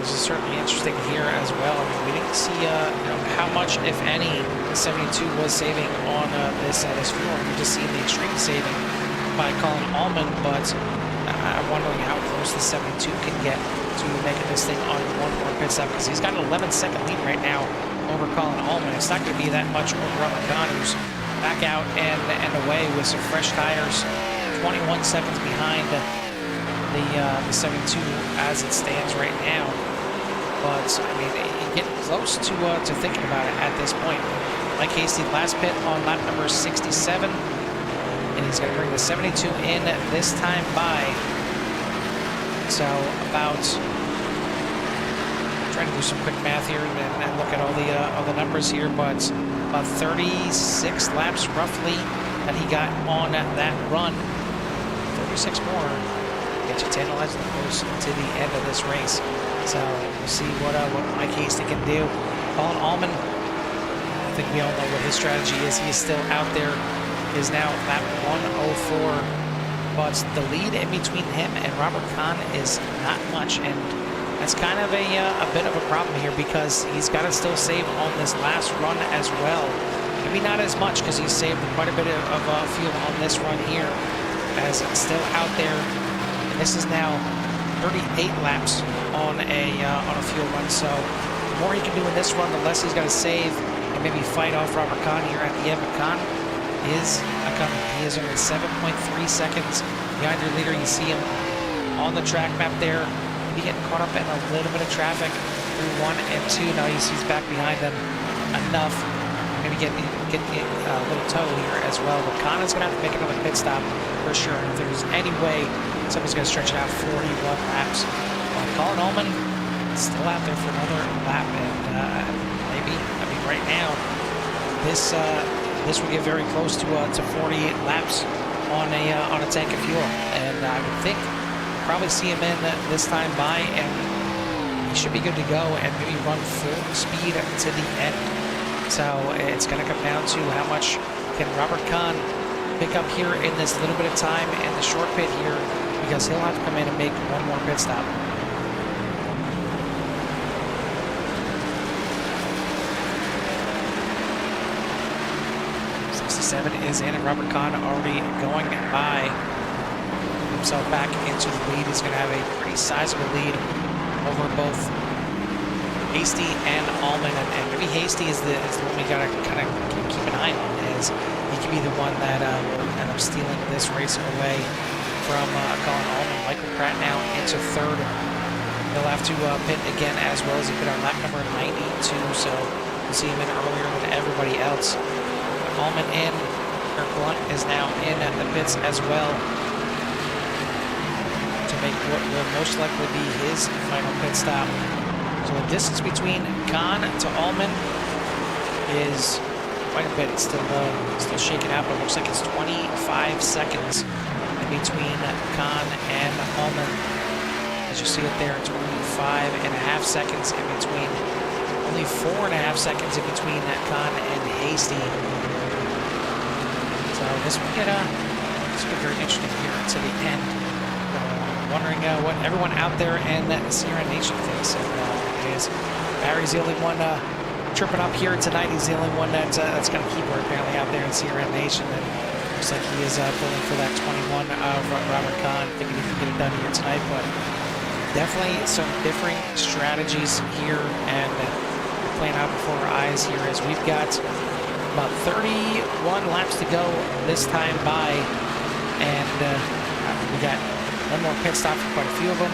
this is certainly interesting here as well. I mean, we didn't see how much, if any, 72 was saving on this fuel. We're just seeing the extreme saving by Colin Allman, but I'm wondering how close the 72 can get to making this thing on one more pit stop, because he's got an 11-second lead right now over Colin Allman. It's not going to be that much over Robert Kahn, who's back out and away with some fresh tires, 21 seconds behind the 72 as it stands right now. But I mean, you're getting close to thinking about it at this point. Mike Hasty, last pit on lap number 67, and he's going to bring the 72 in this time by. So about, trying to do some quick math here and look at all the numbers here, but about 36 laps roughly that he got on that run. 36 more. Get you tantalizing close to the end of this race. So we'll see what Mike Hasty can do. Colin Allman, I think we all know what his strategy is. He is still out there. He is now lap 104. But the lead in between him and Robert Kahn is not much, and that's kind of a bit of a problem here, because he's got to still save on this last run as well. Maybe not as much, because he's saved quite a bit of fuel on this run here, as it's still out there. This is now 38 laps on a fuel run, so the more he can do in this run, the less he's got to save and maybe fight off Robert Kahn here at the end. But Kahn is coming. He is only 7.3 seconds behind your leader. You see him on the track map there. Maybe getting caught up in a little bit of traffic through 1 and 2. Now he's back behind them enough. Maybe get a little tow here as well. But Kahn is going to have to make another pit stop for sure. If there's any way somebody's going to stretch it out 41 laps. Colin Allman still out there for another lap, and maybe, I mean, right now, this would get very close to 48 laps on a tank of fuel, and I would think we'll probably see him in this time by, and he should be good to go and maybe run full speed to the end. So it's going to come down to how much can Robert Kahn pick up here in this little bit of time in the short pit here, because he'll have to come in and make one more pit stop. 67 is in, and Robert Kahn already going by himself back into the lead. He's going to have a pretty sizable lead over both Hasty and Allman, and maybe Hasty is the one we got to kind of keep an eye on, as he could be the one that will end up stealing this race away from Colin Allman. Michael Pratt now into third. He'll have to pit again, as well as he pit on lap number 92, so we'll see him in earlier than everybody else. Allman in. Eric Blunt is now in at the pits as well to make what will most likely be his final pit stop. So the distance between Kahn to Allman is quite a bit. It's still shaking out, but it looks like it's 25 seconds in between Kahn and Allman. As you see it there, 25.5 seconds in between. Only 4.5 seconds in between Kahn and Hasty. So this will get very interesting here to the end. Wondering what everyone out there in Sierra Nation thinks. Barry's the only one tripping up here tonight. He's the only one that's got a keyboard apparently out there in Sierra Nation. And looks like he is pulling for that 21 of Robert Kahn, thinking he can get it done here tonight. But definitely some differing strategies here, and playing out before our eyes here, as we've got about 31 laps to go this time by, and we got one more pit stop for quite a few of them.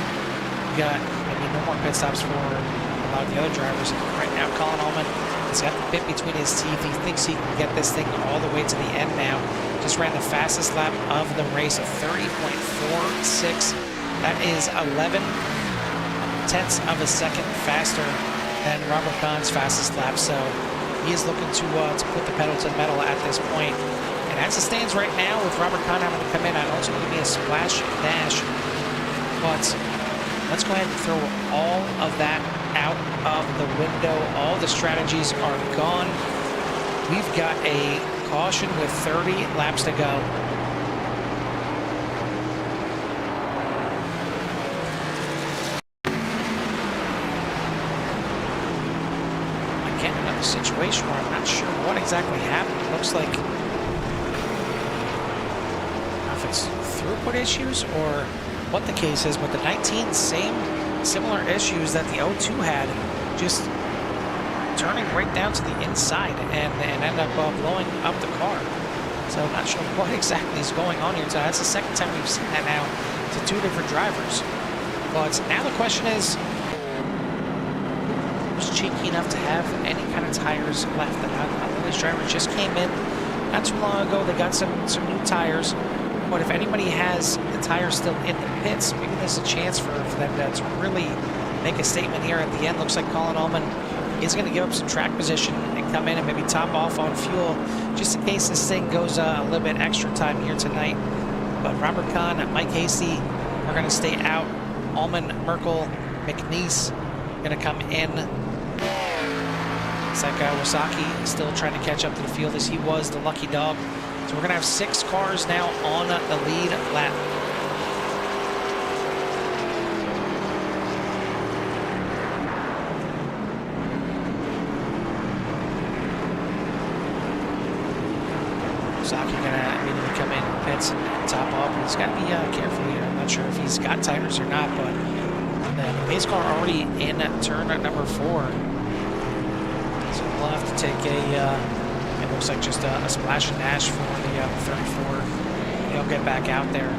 We got maybe no more pit stops for a lot of the other drivers. Right now, Colin Allman has got the bit between his teeth. He thinks he can get this thing all the way to the end now. Just ran the fastest lap of the race of 30.46. That is 11 tenths of a second faster than Robert Kahn's fastest lap. So he is looking to put the pedal to the metal at this point. And as it stands right now, with Robert Kahn having to come in, I know it's going to be a splash dash, but let's go ahead and throw all of that out of the window. All the strategies are gone. We've got a caution with 30 laps to go. situation where I'm not sure what exactly happened. It looks like, I don't know if it's throughput issues or what the case is, but the 19, similar issues that the 02 had, just turning right down to the inside and end up blowing up the car. So I'm not sure what exactly is going on here. So that's the second time we've seen that now to two different drivers. But now the question is, who's cheeky enough to have any kind of tires left? And all these drivers just came in not too long ago. They got some new tires. But if anybody has the tires still in the pits, maybe there's a chance for them to really make a statement here at the end. Looks like Colin Allman is going to give up some track position and come in and maybe top off on fuel, just in case this thing goes a little bit extra time here tonight. But Robert Kahn and Mike Hasty are going to stay out. Allman, Merkel, McNeese going to come in. It's like Wasaki is still trying to catch up to the field as he was the lucky dog. So we're going to have 6 cars now on the lead lap. Wasaki going to immediately come in pits and top off. He's got to be careful here. I'm not sure if he's got tires or not, but the pace car already in turn number 4. So we'll have to take it looks like just a splash and dash for the 34. He'll get back out there.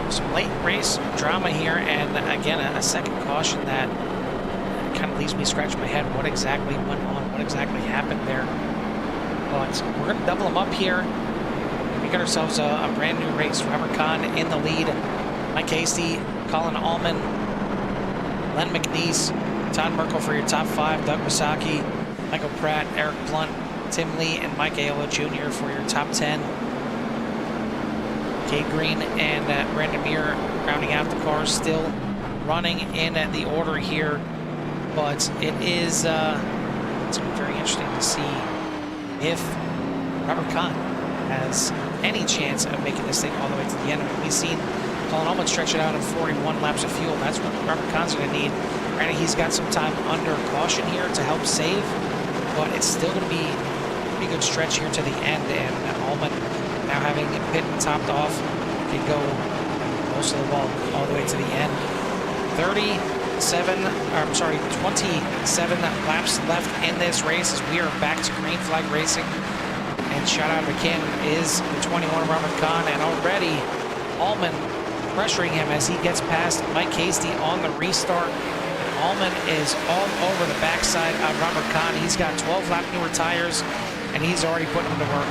Some late race drama here, and again, a second caution that kind of leaves me scratching my head. What exactly went on? What exactly happened there? But we're going to double them up here. We got ourselves a brand new race. Robert Kahn in the lead. Mike Hasty, Colin Allman, Len McNeese, Todd Merkel for your top 5, Doug Wasaki, Michael Pratt, Eric Blunt, Tim Lee, and Mike Aiello Jr. for your top 10. Cade Green and Brandon Muir rounding out the cars, still running in the order here. But it is it's going to be very interesting to see if Robert Kahn has any chance of making this thing all the way to the end. We've seen Colin Allman stretch it out in 41 laps of fuel. That's what Robert Kahn's going to need. Granted, he's got some time under caution here to help save, but it's still going to be a pretty good stretch here to the end. And Allman, now having pit and topped off, can go most of the wall all the way to the end. 27 laps left in this race as we are back to green flag racing. And shout out to Kim is the 21 Robert Kahn, and already Allman pressuring him as he gets past Mike Hasty on the restart. Allman is all over the backside of Robert Kahn. He's got 12 lap newer tires, and he's already putting them to work.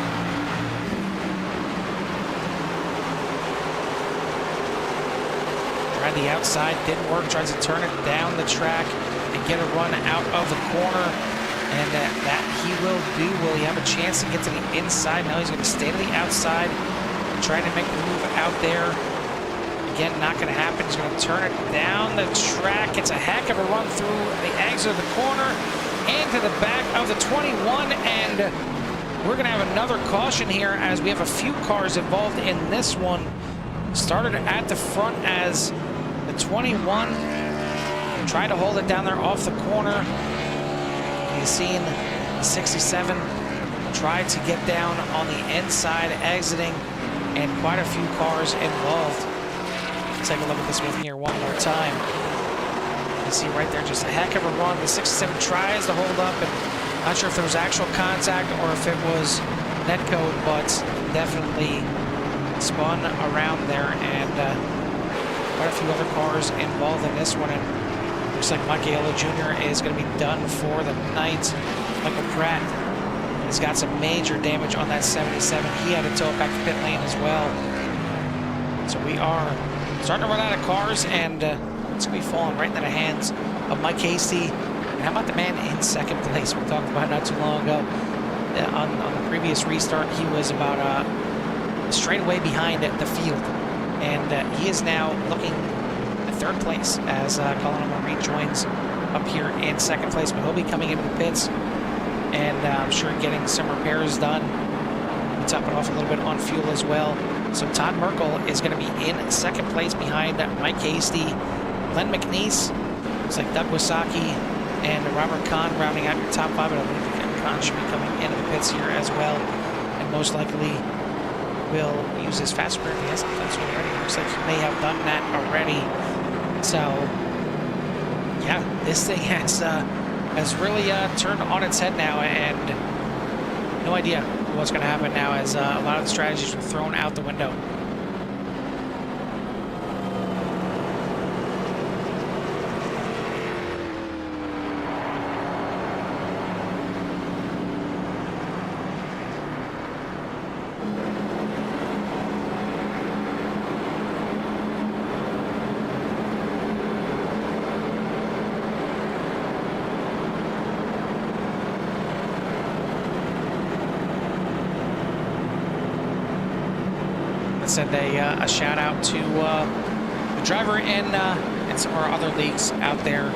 Tried the outside, didn't work. Tries to turn it down the track and get a run out of the corner. And that he will do. Will he have a chance to get to the inside? No, he's going to stay to the outside, trying to make the move out there. Again, not going to happen. He's going to turn it down the track. It's a heck of a run through the exit of the corner into the back of the 21. And we're going to have another caution here as we have a few cars involved in this one. Started at the front as the 21 tried to hold it down there off the corner. You've seen the 67 tried to get down on the inside, exiting, and quite a few cars involved. Let's take a look at this one here one more time. You see right there, just a heck of a run. The 67 tries to hold up, and not sure if there was actual contact or if it was netcode, but definitely spun around there, and quite a few other cars involved in this one. And looks like Mike Aiello Jr. is going to be done for the night. Michael Pratt has got some major damage on that 77. He had to tow it back to pit lane as well. So we are starting to run out of cars, and it's going to be falling right into the hands of Mike Hasty. And how about the man in second place? We talked about it not too long ago. On the previous restart, he was about straight away behind the field. And he is now looking at third place as Colin Allman rejoins up here in second place. But he'll be coming into the pits, and I'm sure getting some repairs done. We'll top it off a little bit on fuel as well. So Todd Merkel is going to be in second place behind Mike Hasty. Len McNeese, looks like Doug Wasaki and Robert Kahn rounding out your top 5. But I believe Kahn should be coming into the pits here as well, and most likely will use his fast rear. He hasn't done so already. Looks like he may have done that already. So, yeah, this thing has really turned on its head now, and no idea what's going to happen now, as a lot of the strategies were thrown out the window. Send a shout out to the driver in some of our other leagues out there.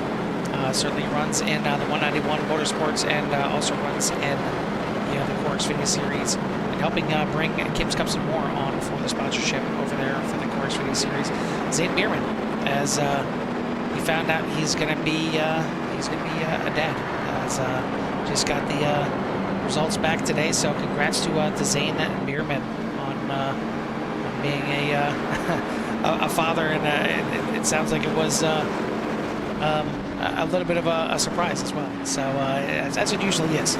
Certainly runs in the 191 Motorsports, and also runs in the Core XFINITY series, and helping bring Kim's Cups and more on for the sponsorship over there for the Core XFINITY series. Zane Bierman, as he found out he's going to be a dad. As just got the results back today, so congrats to Zane Bierman on being a father, and it sounds like it was a little bit of a surprise as well. So as it usually is,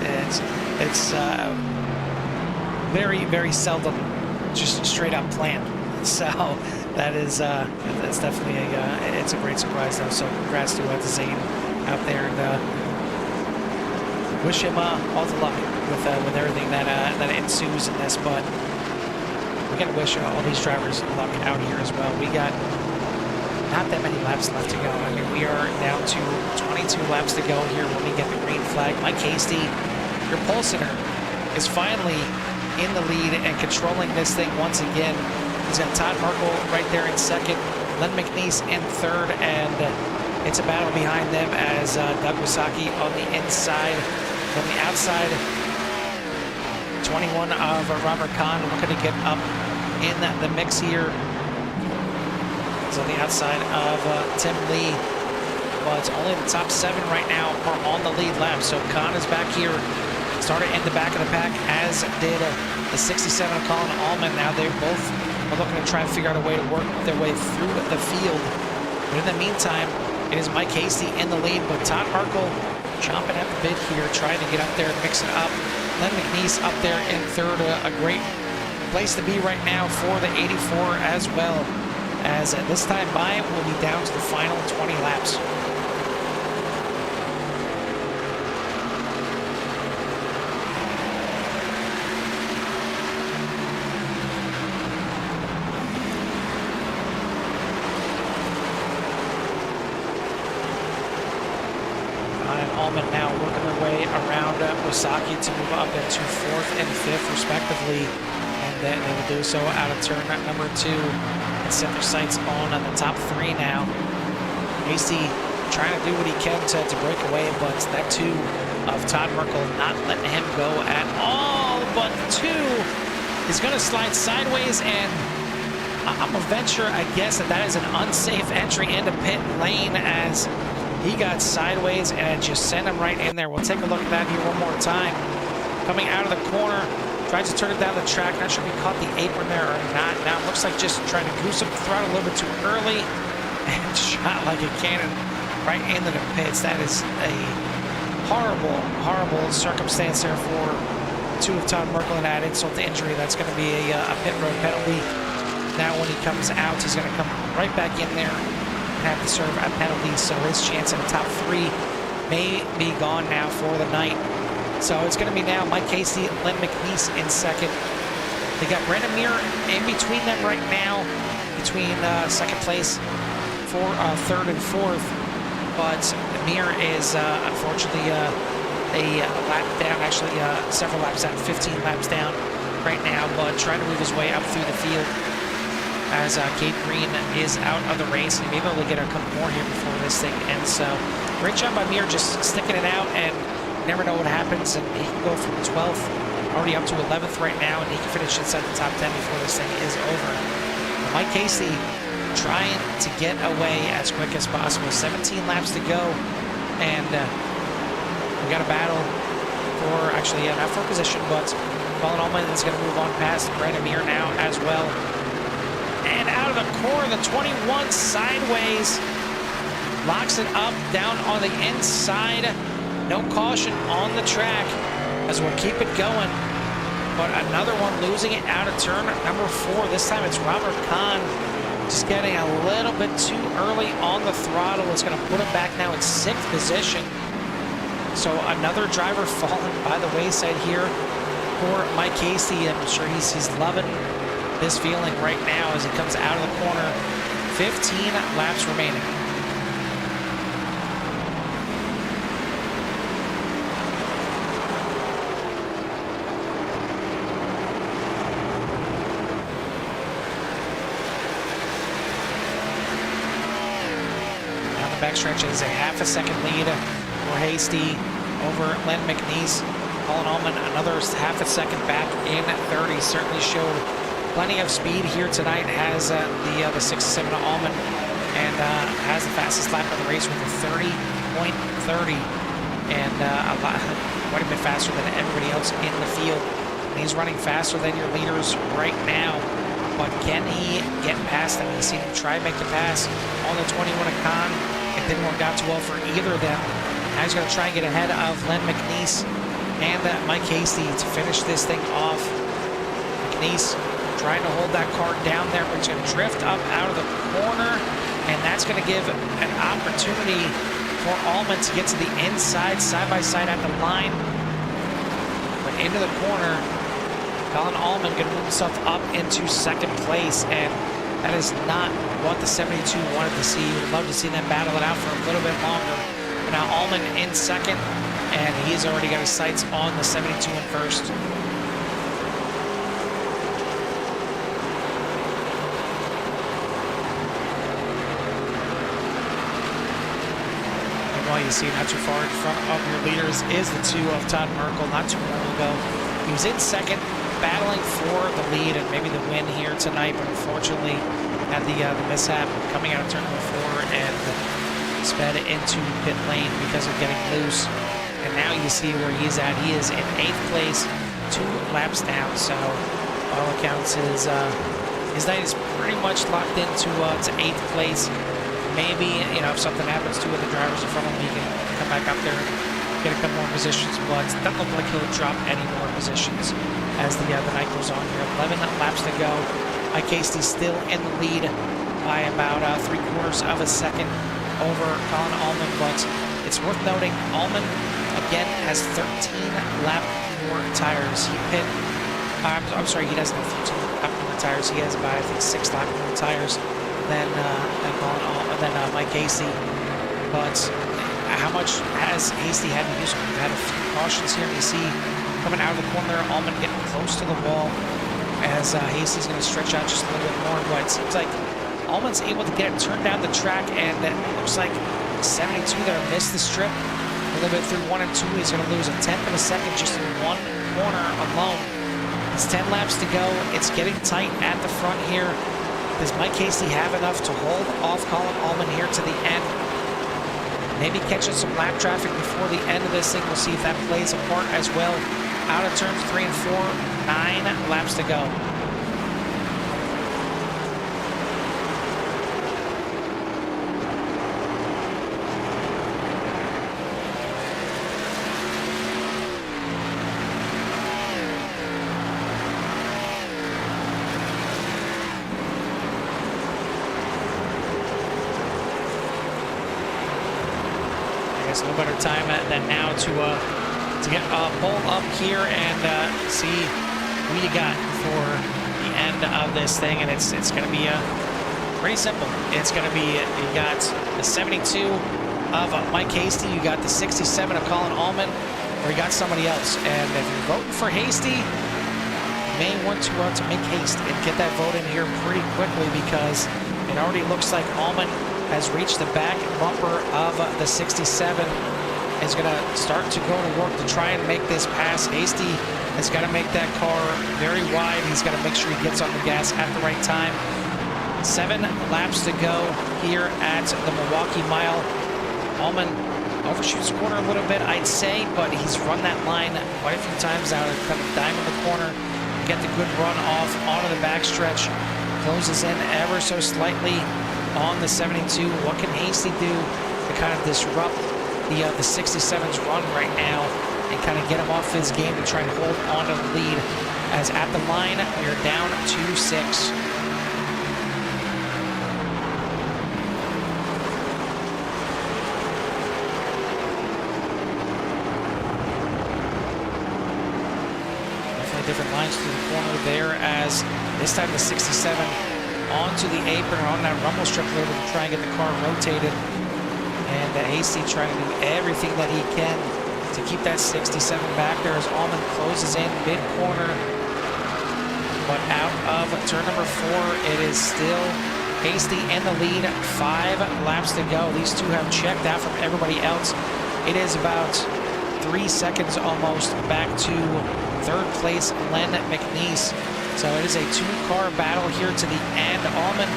it's very, very seldom just straight up planned. So that's definitely it's a great surprise though. So congrats to Zane out there, and wish him all the luck with everything that ensues in this. But we got to wish all these drivers luck out here as well. We got not that many laps left to go. I mean, we are down to 22 laps to go here when we get the green flag. Mike Hasty, your pole sitter, is finally in the lead and controlling this thing once again. He's got Todd Merkel right there in second, Len McNeese in third, and it's a battle behind them as Doug Wasaki on the inside. From the outside, 21 of Robert Kahn looking to get up in the mix here. He's on the outside of Tim Lee, but only the top 7 right now are on the lead lap. So Kahn is back here, started in the back of the pack, as did the 67 of Colin Allman. Now they both are looking to try and figure out a way to work their way through the field. But in the meantime, it is Mike Hasty in the lead, but Todd Merkel chomping at the bit here, trying to get up there and mix it up. Len McNeese up there in third, a great place to be right now for the 84 as well, as this time by will be down to the final 20 laps. Allman now working their way around Wasaki to move up into 4th and 5th respectively, and then they will do so out of turn number 2 and set their sights on the top 3 now. Hasty trying to do what he can to break away, but that 2 of Todd Merkel not letting him go at all, but 2 is going to slide sideways, and I'm going to venture, I guess, that is an unsafe entry into pit lane, as he got sideways and it just sent him right in there. We'll take a look at that here one more time. Coming out of the corner, tries to turn it down the track. Not sure if he caught the apron there or not. Now it looks like just trying to goose up the throttle a little bit too early and shot like a cannon right into the pits. That is a horrible, horrible circumstance there for 2 of Todd Merkel, and add insult to injury. That's going to be a pit road penalty. Now when he comes out, he's going to come right back in there, have to serve a penalty, so his chance in the top 3 may be gone now for the night. So it's going to be now Mike Hasty, Len McNeese in second. They got Brandon Muir in between them right now, between second place for 3rd and 4th, but Muir is unfortunately a lap down, actually several laps down, 15 laps down right now, but trying to move his way up through the field, as Gabe Green is out of the race, and maybe able to get a couple more here before this thing ends. So great job by Muir, just sticking it out, and you never know what happens, and he can go from 12th already up to 11th right now, and he can finish inside the top 10 before this thing is over. Mike Hasty trying to get away as quick as possible. 17 laps to go, and we got a battle for, actually, not for position, but Colin Allman is going to move on past Brandon Muir now as well. And out of the corner, the 21 sideways, locks it up down on the inside. No caution on the track as we'll keep it going. But another one losing it out of turn number 4. This time it's Robert Kahn just getting a little bit too early on the throttle. It's going to put him back now in 6th position. So another driver falling by the wayside here for Mike Hasty. I'm sure he's loving this feeling right now as he comes out of the corner. 15 laps remaining. Backstretch is a half a second lead for Hasty over Len McNeese. Colin Allman another half a second back in 30. Certainly showed plenty of speed here tonight. Has the 67 Allman and has the fastest lap of the race with a 30.30 and quite a bit faster than everybody else in the field. And he's running faster than your leaders right now. But can he get past them? You've seen him try to make the pass on the 21 of Kahn. It didn't work out too well for either of them. Now he's going to try and get ahead of Len McNeese and Mike Hasty to finish this thing off. McNeese trying to hold that car down there, but he's going to drift up out of the corner, and that's going to give an opportunity for Allman to get to the inside, side by side at the line. But into the corner, Colin Allman going to move himself up into 2nd place, and that is not what the 72 wanted to see. We would love to see them battle it out for a little bit longer. But now Allman in 2nd, and he's already got his sights on the 72 in 1st. And while you see not too far in front of your leaders is the 2 of Todd Merkel not too long ago. He was in 2nd, battling for the lead and maybe the win here tonight, but unfortunately had the mishap coming out of turn number 4 and sped into pit lane because of getting loose. And now you see where he's at. He is in 8th place, 2 laps down. So all accounts his night is pretty much locked into to 8th place. Maybe, you know, if something happens to the drivers in front of him, he can come back up there and get a couple more positions, but it doesn't look like he'll drop any more positions as the night goes on here. 11 laps to go. Mike Hasty still in the lead by about 3/4 of a second over Colin Allman, but it's worth noting Allman again has 13 lap more tires. I'm sorry, he doesn't have 13 lap more tires. He has about, I think, 6 lap more tires than Mike Hasty. But how much has Hasty had to use? We've had a few cautions here. You see coming out of the corner, Allman getting close to the wall as Hasty's going to stretch out just a little bit more. But it seems like Allman's able to get it turned down the track, and it looks like 72 there missed the strip a little bit through 1 and 2. He's going to lose a 1/10 of a second just in 1 corner alone. It's 10 laps to go. It's getting tight at the front here. Does Mike Hasty have enough to hold off Colin Allman here to the end? Maybe catching some lap traffic before the end of this thing. We'll see if that plays a part as well. Out of turns 3 and 4, 9 laps to go. No better time than now to get a pull up here and see who you got for the end of this thing. And it's going to be pretty simple. It's going to be, you got the 72 of Mike Hasty, you got the 67 of Colin Allman, or you got somebody else. And if you're voting for Hasty, you may want to make haste and get that vote in here pretty quickly, because it already looks like Allman has reached the back bumper of the 67, is going to start to go to work to try and make this pass. Hasty has got to make that car very wide. He's got to make sure he gets on the gas at the right time. 7 laps to go here at the Milwaukee Mile. Allman overshoots the corner a little bit, I'd say, but he's run that line quite a few times now to kind of dime in the corner, get the good run off onto the backstretch, closes in ever so slightly on the 72. What can Hasty do to kind of disrupt the 67's run right now and kind of get him off his game to try and hold on to the lead? As at the line, we are down 2-6. Different lines through the corner there, as this time the 67 onto the apron or on that rumble strip a little bit to try and get the car rotated. And Hasty trying to do everything that he can to keep that 67 back there as Allman closes in mid-corner. But out of turn number 4, it is still Hasty in the lead. 5 laps to go. These two have checked out from everybody else. It is about 3 seconds almost back to third place Len McNeese. So it is a 2-car battle here to the end. Allman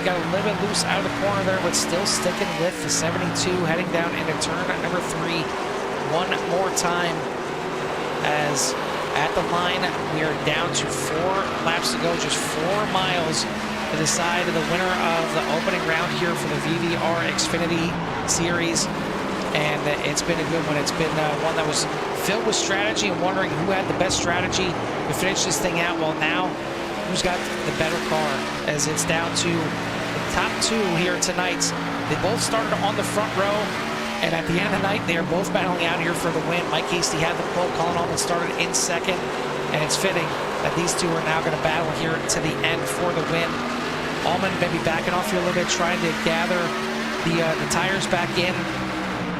got a little bit loose out of the corner there, but still sticking with the 72, heading down into turn number 3 one more time. As at the line, we are down to 4 laps to go, just 4 miles to decide the winner of the opening round here for the VVR XFINITY series. And it's been a good one. It's been one that was filled with strategy and wondering who had the best strategy to finish this thing out. Well, now, who's got the better car? As it's down to the top 2 here tonight. They both started on the front row, and at the end of the night, they are both battling out here for the win. Mike Hasty had the pole. Colin Allman started in second, and it's fitting that these two are now going to battle here to the end for the win. Allman maybe backing off here a little bit, trying to gather the tires back in,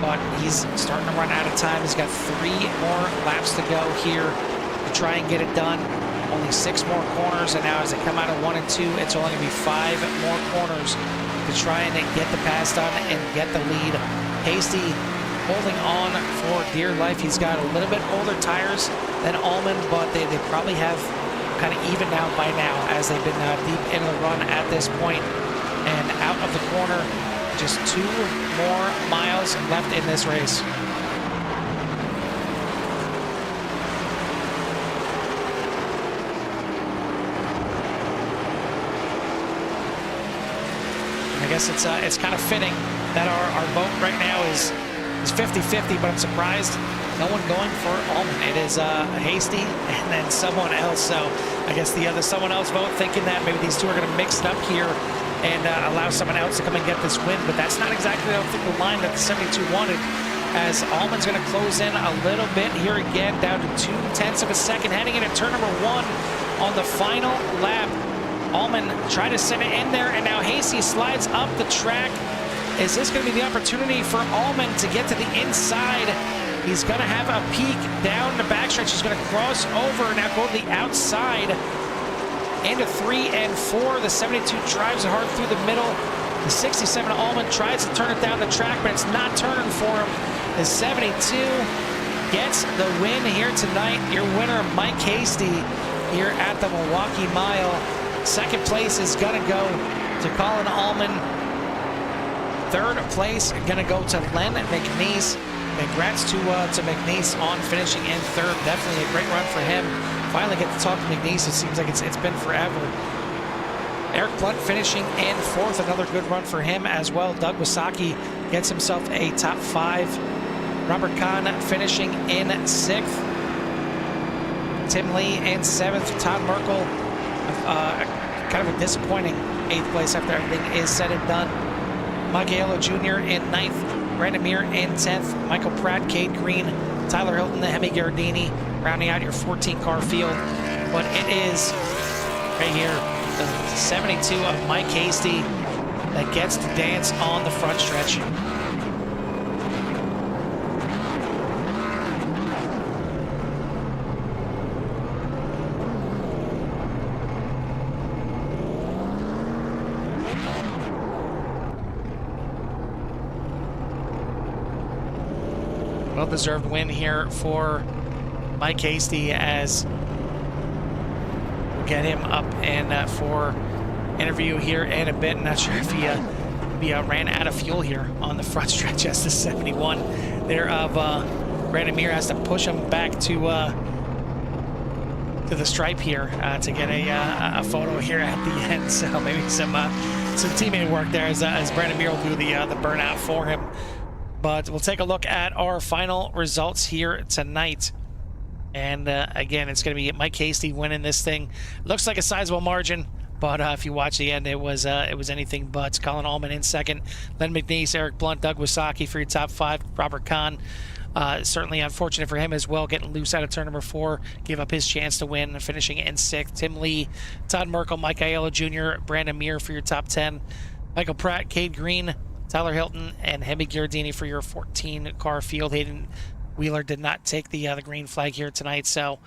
but he's starting to run out of time. He's got 3 more laps to go here to try and get it done. Only 6 more corners, and now as they come out of 1 and 2, it's only going to be 5 more corners to try and get the pass done and get the lead. Hasty holding on for dear life. He's got a little bit older tires than Allman, but they probably have kind of evened out by now as they've been deep into the run at this point. And out of the corner, just 2 more miles left in this race. I guess it's kind of fitting that our vote right now is 50-50, but I'm surprised no one going for Allman. It is Hasty and then someone else. So I guess the other someone else vote thinking that maybe these two are going to mix it up here and allow someone else to come and get this win. But that's not exactly, I don't think, the line that the 72 wanted, as Allman's going to close in a little bit here again, down to 0.2 of a second, heading into turn number 1 on the final lap. Allman tried to send it in there, and now Hasty slides up the track. Is this going to be the opportunity for Allman to get to the inside? He's going to have a peek down the backstretch. He's going to cross over, now go to the outside into 3 and 4. The 72 drives it hard through the middle. The 67 Allman tries to turn it down the track, but it's not turning for him. The 72 gets the win here tonight. Your winner, Mike Hasty, here at the Milwaukee Mile. Second place is going to go to Colin Allman. Third place going to go to Len McNeese. Congrats to McNeese on finishing in third. Definitely a great run for him. Finally get to talk to McNeese. It seems like it's been forever. Eric Blunt finishing in fourth. Another good run for him as well. Doug Wasaki gets himself a top 5. Robert Kahn finishing in 6th. Tim Lee in 7th. Todd Merkel, kind of a disappointing 8th place after everything is said and done. Mike Aiello Jr. in 9th. Brandon Muir in 10th. Michael Pratt, Cade Green, Tyler Hilton, Hemi Gardini, rounding out your 14-car field. But it is right here, the 72 of Mike Hasty that gets to dance on the front stretch. Well-deserved win here for Mike Hasty, as we'll get him up and for interview here in a bit. Not sure if he ran out of fuel here on the front stretch as the 71 there of Brandon Muir has to push him back to the stripe here to get a photo here at the end. So maybe some teammate work there as Brandon Muir will do the burnout for him. But we'll take a look at our final results here tonight. And again, it's going to be Mike Hasty winning this thing. Looks like a sizable margin, but if you watch the end, it was anything but. Colin Allman in second, Len McNeese, Eric Blunt, Doug Wasaki for your top 5. Robert Kahn, certainly unfortunate for him as well, getting loose out of turn number 4, gave up his chance to win, finishing in 6th. Tim Lee, Todd Merkel, Mike Aiello Jr., Brandon Muir for your top 10. Michael Pratt, Cade Green, Tyler Hilton, and Hemi Giardini for your 14-car field. Hayden Wheeler did not take the green flag here tonight, so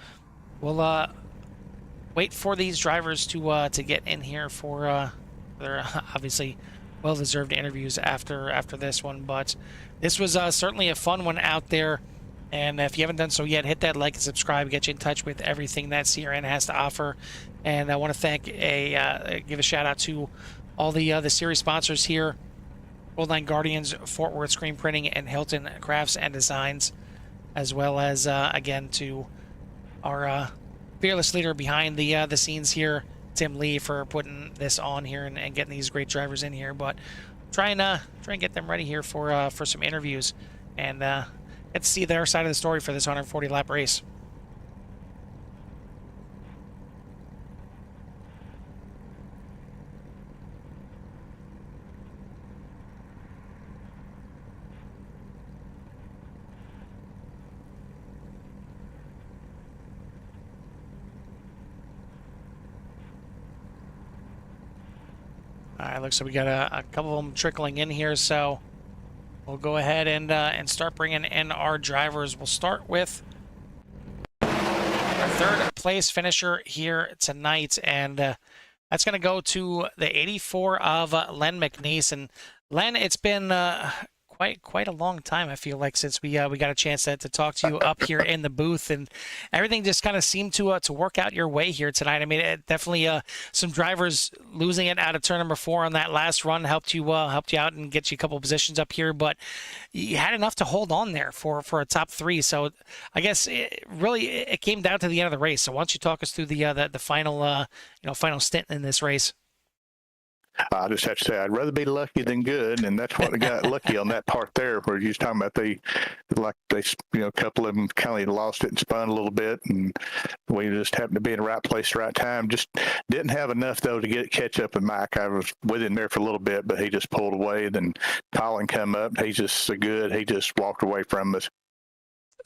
we'll wait for these drivers to get in here for their obviously well-deserved interviews after this one. But this was certainly a fun one out there, and if you haven't done so yet, hit that like and subscribe, get you in touch with everything that CRN has to offer. And I want to give a shout out to all the series sponsors here: Gold Line Guardians, Fort Worth Screen Printing, and Hilton Crafts and Designs, as well as again to our fearless leader behind the scenes here, Tim Lee, for putting this on here and getting these great drivers in here. But try and get them ready here for some interviews and get to see their side of the story for this 140 lap race. All right, looks like we got a couple of them trickling in here, so we'll go ahead and start bringing in our drivers. We'll start with our third place finisher here tonight, and that's going to go to the 84 of Len McNeese. And Len, it's been quite a long time, I feel like, since we got a chance to talk to you up here in the booth, and everything just kind of seemed to work out your way here tonight. I mean, definitely some drivers losing it out of turn number 4 on that last run helped you out and get you a couple positions up here, but you had enough to hold on there for a top 3. So I guess it came down to the end of the race. So why don't you talk us through the final final stint in this race? I just have to say, I'd rather be lucky than good, and that's what I got lucky on that part there, where you was talking about a couple of them kind of lost it and spun a little bit, and we just happened to be in the right place, the right time. Just didn't have enough though to catch up with Mike. I was with him there for a little bit, but he just pulled away. Then Colin come up. He's just so good. He just walked away from us.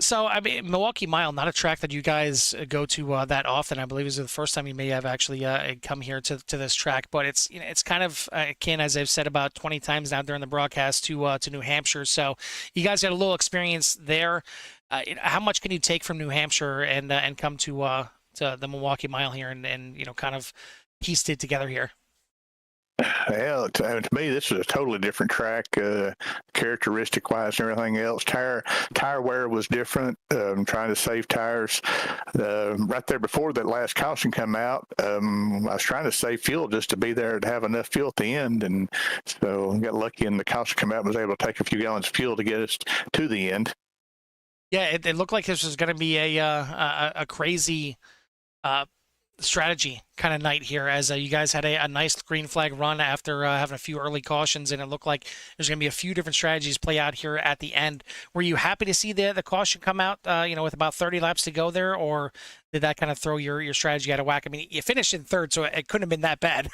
So, I mean, Milwaukee Mile, not a track that you guys go to that often. I believe this is the first time you may have actually come here to this track. But it's it's kind of akin, as I've said about 20 times now during the broadcast, to New Hampshire. So you guys got a little experience there. How much can you take from New Hampshire and come to the Milwaukee Mile here and kind of piece it together here? Yeah, to me, this is a totally different track, characteristic-wise and everything else. Tire wear was different. Trying to save tires. Right there before that last caution come out, I was trying to save fuel just to be there to have enough fuel at the end, and so I got lucky and the caution come out and was able to take a few gallons of fuel to get us to the end. Yeah, it looked like this was going to be a crazy strategy kind of night here, as you guys had a nice green flag run after having a few early cautions, and it looked like there's going to be a few different strategies play out here at the end. Were you happy to see the caution come out with about 30 laps to go there, or did that kind of throw your strategy out of whack? I mean, you finished in third, so it couldn't have been that bad.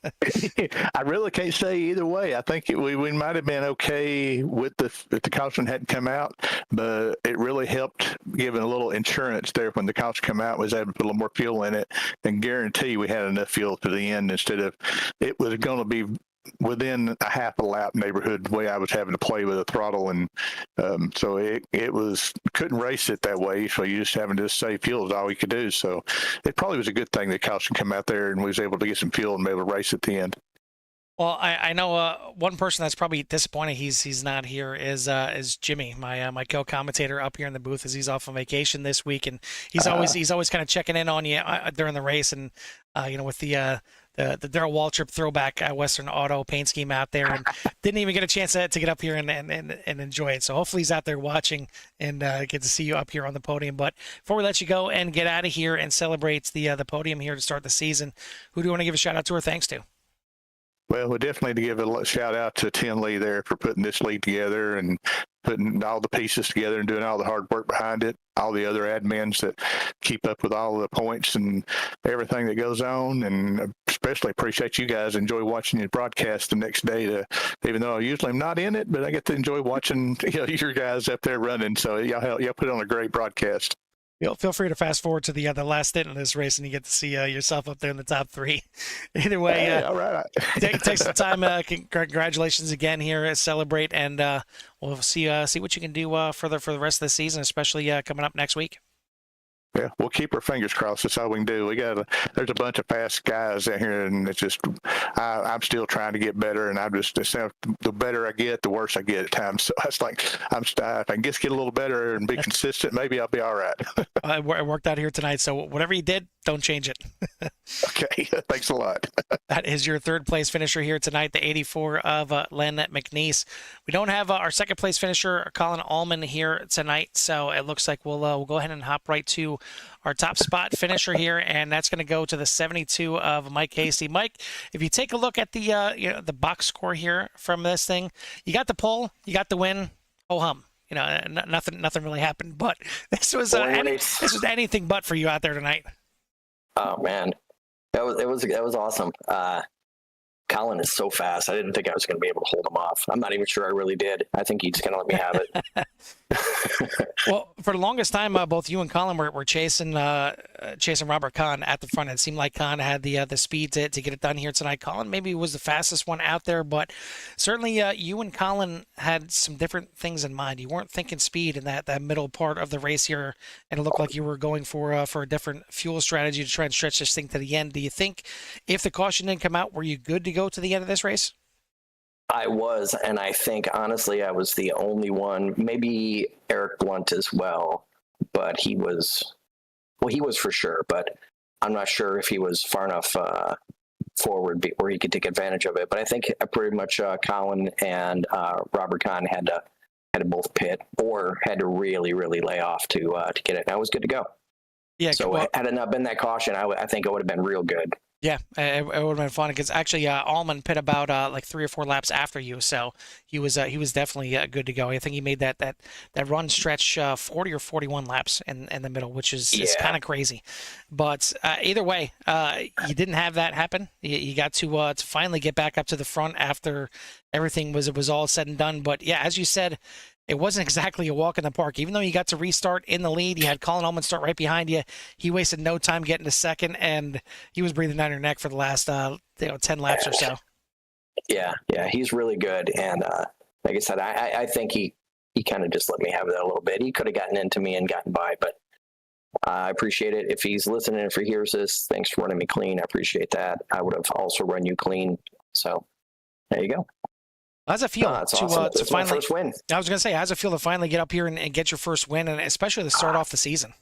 I really can't say either way. I think we might have been okay with if the caution hadn't come out, but it really helped giving a little insurance there when the caution come out, was able to put a little more fuel in it and guarantee we had enough fuel to the end, instead of it was going to be within a half a lap neighborhood the way I was having to play with the throttle, and so it was, couldn't race it that way, so you just having to save fuel is all you could do. So it probably was a good thing that caution come out there and we was able to get some fuel and be able to race at the end. Well, I know one person that's probably disappointed he's not here is Jimmy, my co-commentator up here in the booth, as he's off on vacation this week, and he's always kind of checking in on you during the race, and with the the Darrell Waltrip throwback Western Auto paint scheme out there, and didn't even get a chance to get up here and enjoy it. So hopefully he's out there watching and get to see you up here on the podium. But before we let you go and get out of here and celebrate the podium here to start the season, who do you want to give a shout out to or thanks to? Well, we definitely to give a shout out to Tim Lee there for putting this league together and putting all the pieces together and doing all the hard work behind it. All the other admins that keep up with all the points and everything that goes on, and especially appreciate you guys. Enjoy watching your broadcast the next day. Even though I usually am not in it, but I get to enjoy watching your guys up there running. So y'all put on a great broadcast. Feel free to fast forward to the last stint in this race, and you get to see yourself up there in the top 3. Either way, hey, all right. take some time. Congratulations again here. Celebrate, and we'll see what you can do for the rest of the season, especially coming up next week. Yeah, we'll keep our fingers crossed. That's all we can do. There's a bunch of fast guys out here, and it's just I'm still trying to get better, and the better I get, the worse I get at times. So it's like if I can just get a little better and be consistent, maybe I'll be all right. It worked out here tonight, so whatever you did, don't change it. Okay, thanks a lot. That is your third place finisher here tonight, the 84 of Len McNeese. We don't have our second place finisher, Colin Allman, here tonight, so it looks like we'll go ahead and hop right to our top spot finisher here, and that's going to go to the 72 of Mike Casey. Mike, if you take a look at the box score here from this thing, you got the pole, you got the win, ho hum. Nothing really happened, but this was anything but for you out there tonight. Oh man, that was awesome. Colin is so fast. I didn't think I was going to be able to hold him off. I'm not even sure I really did. I think he just kind of let me have it. Well, for the longest time, both you and Colin were chasing Robert Kahn at the front. It seemed like Kahn had the speed to get it done here tonight. Colin maybe was the fastest one out there, but certainly you and Colin had some different things in mind. You weren't thinking speed in that middle part of the race here, and it looked like you were going for a different fuel strategy to try and stretch this thing to the end. Do you think if the caution didn't come out, were you good to go to the end of this race? I was, and I think honestly I was the only one, maybe Eric Blunt as well, but he was for sure, but I'm not sure if he was far enough forward where he could take advantage of it. But I think pretty much Colin and Robert Kahn had to both pit or had to really lay off to get it. And I was good to go. Yeah. So had it not been that caution, I think it would have been real good. Yeah, it would have been fun because actually Allman pit about like 3 or 4 laps after you, so he was definitely good to go. I think he made that run stretch 40 or 41 laps in the middle, which is kind of crazy. But either way, you didn't have that happen. You got to finally get back up to the front after everything was all said and done. But yeah, as you said, it wasn't exactly a walk in the park. Even though you got to restart in the lead, you had Colin Allman start right behind you. He wasted no time getting to second, and he was breathing down your neck for the last 10 laps or so. Yeah, he's really good. And like I said, I think he kind of just let me have it a little bit. He could have gotten into me and gotten by, but I appreciate it. If he's listening, if he hears this, thanks for running me clean. I appreciate that. I would have also run you clean. So there you go. How's it feel to finally first win? I was going to say, how's it feel to finally get up here and get your first win, and especially to start off the season?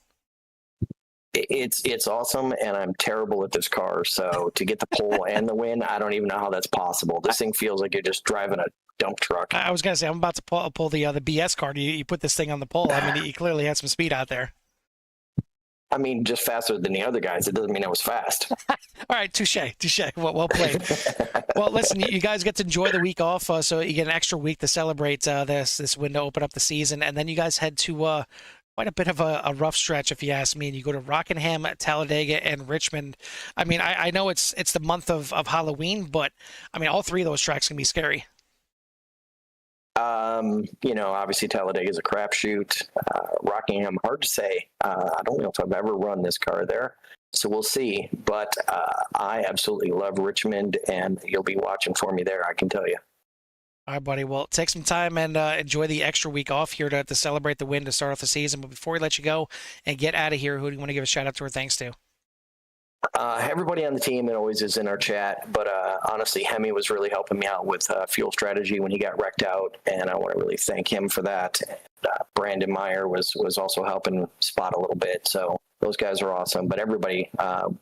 It's awesome, and I'm terrible at this car. So to get the pole and the win, I don't even know how that's possible. This thing feels like you're just driving a dump truck. I was going to say, I'm about to pull the BS card. You put this thing on the pole. I mean, you clearly had some speed out there. I mean, just faster than the other guys. It doesn't mean I was fast. All right, touche. Well played. Well, listen, you guys get to enjoy the week off, so you get an extra week to celebrate this win to open up the season, and then you guys head to quite a bit of a rough stretch, if you ask me. And you go to Rockingham, Talladega, and Richmond. I mean, I know it's the month of Halloween, but I mean, all 3 of those tracks can be scary. Obviously Talladega is a crapshoot. Rockingham, hard to say. I don't know if I've ever run this car there, so we'll see. But I absolutely love Richmond, and you'll be watching for me there, I can tell you. All right, buddy. Well, take some time and enjoy the extra week off here to celebrate the win to start off the season. But before we let you go and get out of here, who do you want to give a shout out to or thanks to? Everybody on the team that always is in our chat, but honestly, Hemi was really helping me out with fuel strategy when he got wrecked out, and I want to really thank him for that. And, Brandon Meyer was also helping spot a little bit, so those guys are awesome. But everybody,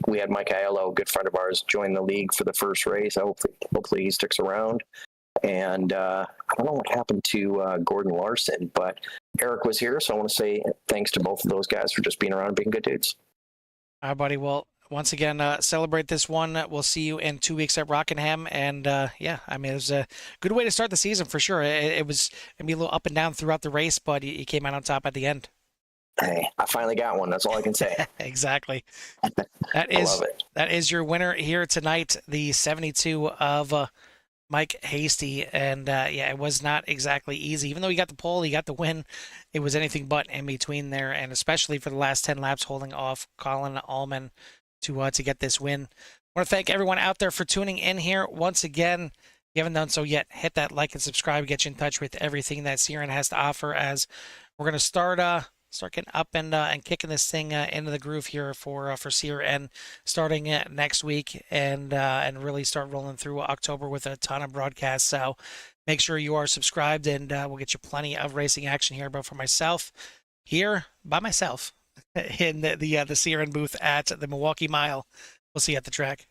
we had Mike Aiello, a good friend of ours, join the league for the first race. Hopefully he sticks around. And I don't know what happened to Gordon Larson, but Eric was here, so I want to say thanks to both of those guys for just being around and being good dudes. All right, buddy. Well, once again, celebrate this one. We'll see you in 2 weeks at Rockingham. And yeah, I mean, it was a good way to start the season for sure. It was maybe a little up and down throughout the race, but he came out on top at the end. Hey, I finally got one. That's all I can say. Exactly. I love it. That is your winner here tonight, the 72 of Mike Hasty. And yeah, it was not exactly easy. Even though he got the pole, he got the win, it was anything but in between there. And especially for the last 10 laps, holding off Colin Allman to get this win. I want to thank everyone out there for tuning in here. Once again, if you haven't done so yet, hit that like and subscribe, get you in touch with everything that Siren has to offer, as we're going to start getting up and kicking this thing into the groove here for Siren starting next week, and really start rolling through October with a ton of broadcasts. So make sure you are subscribed, and we'll get you plenty of racing action here. But for myself, here by myself in the Siren booth at the Milwaukee Mile, we'll see you at the track.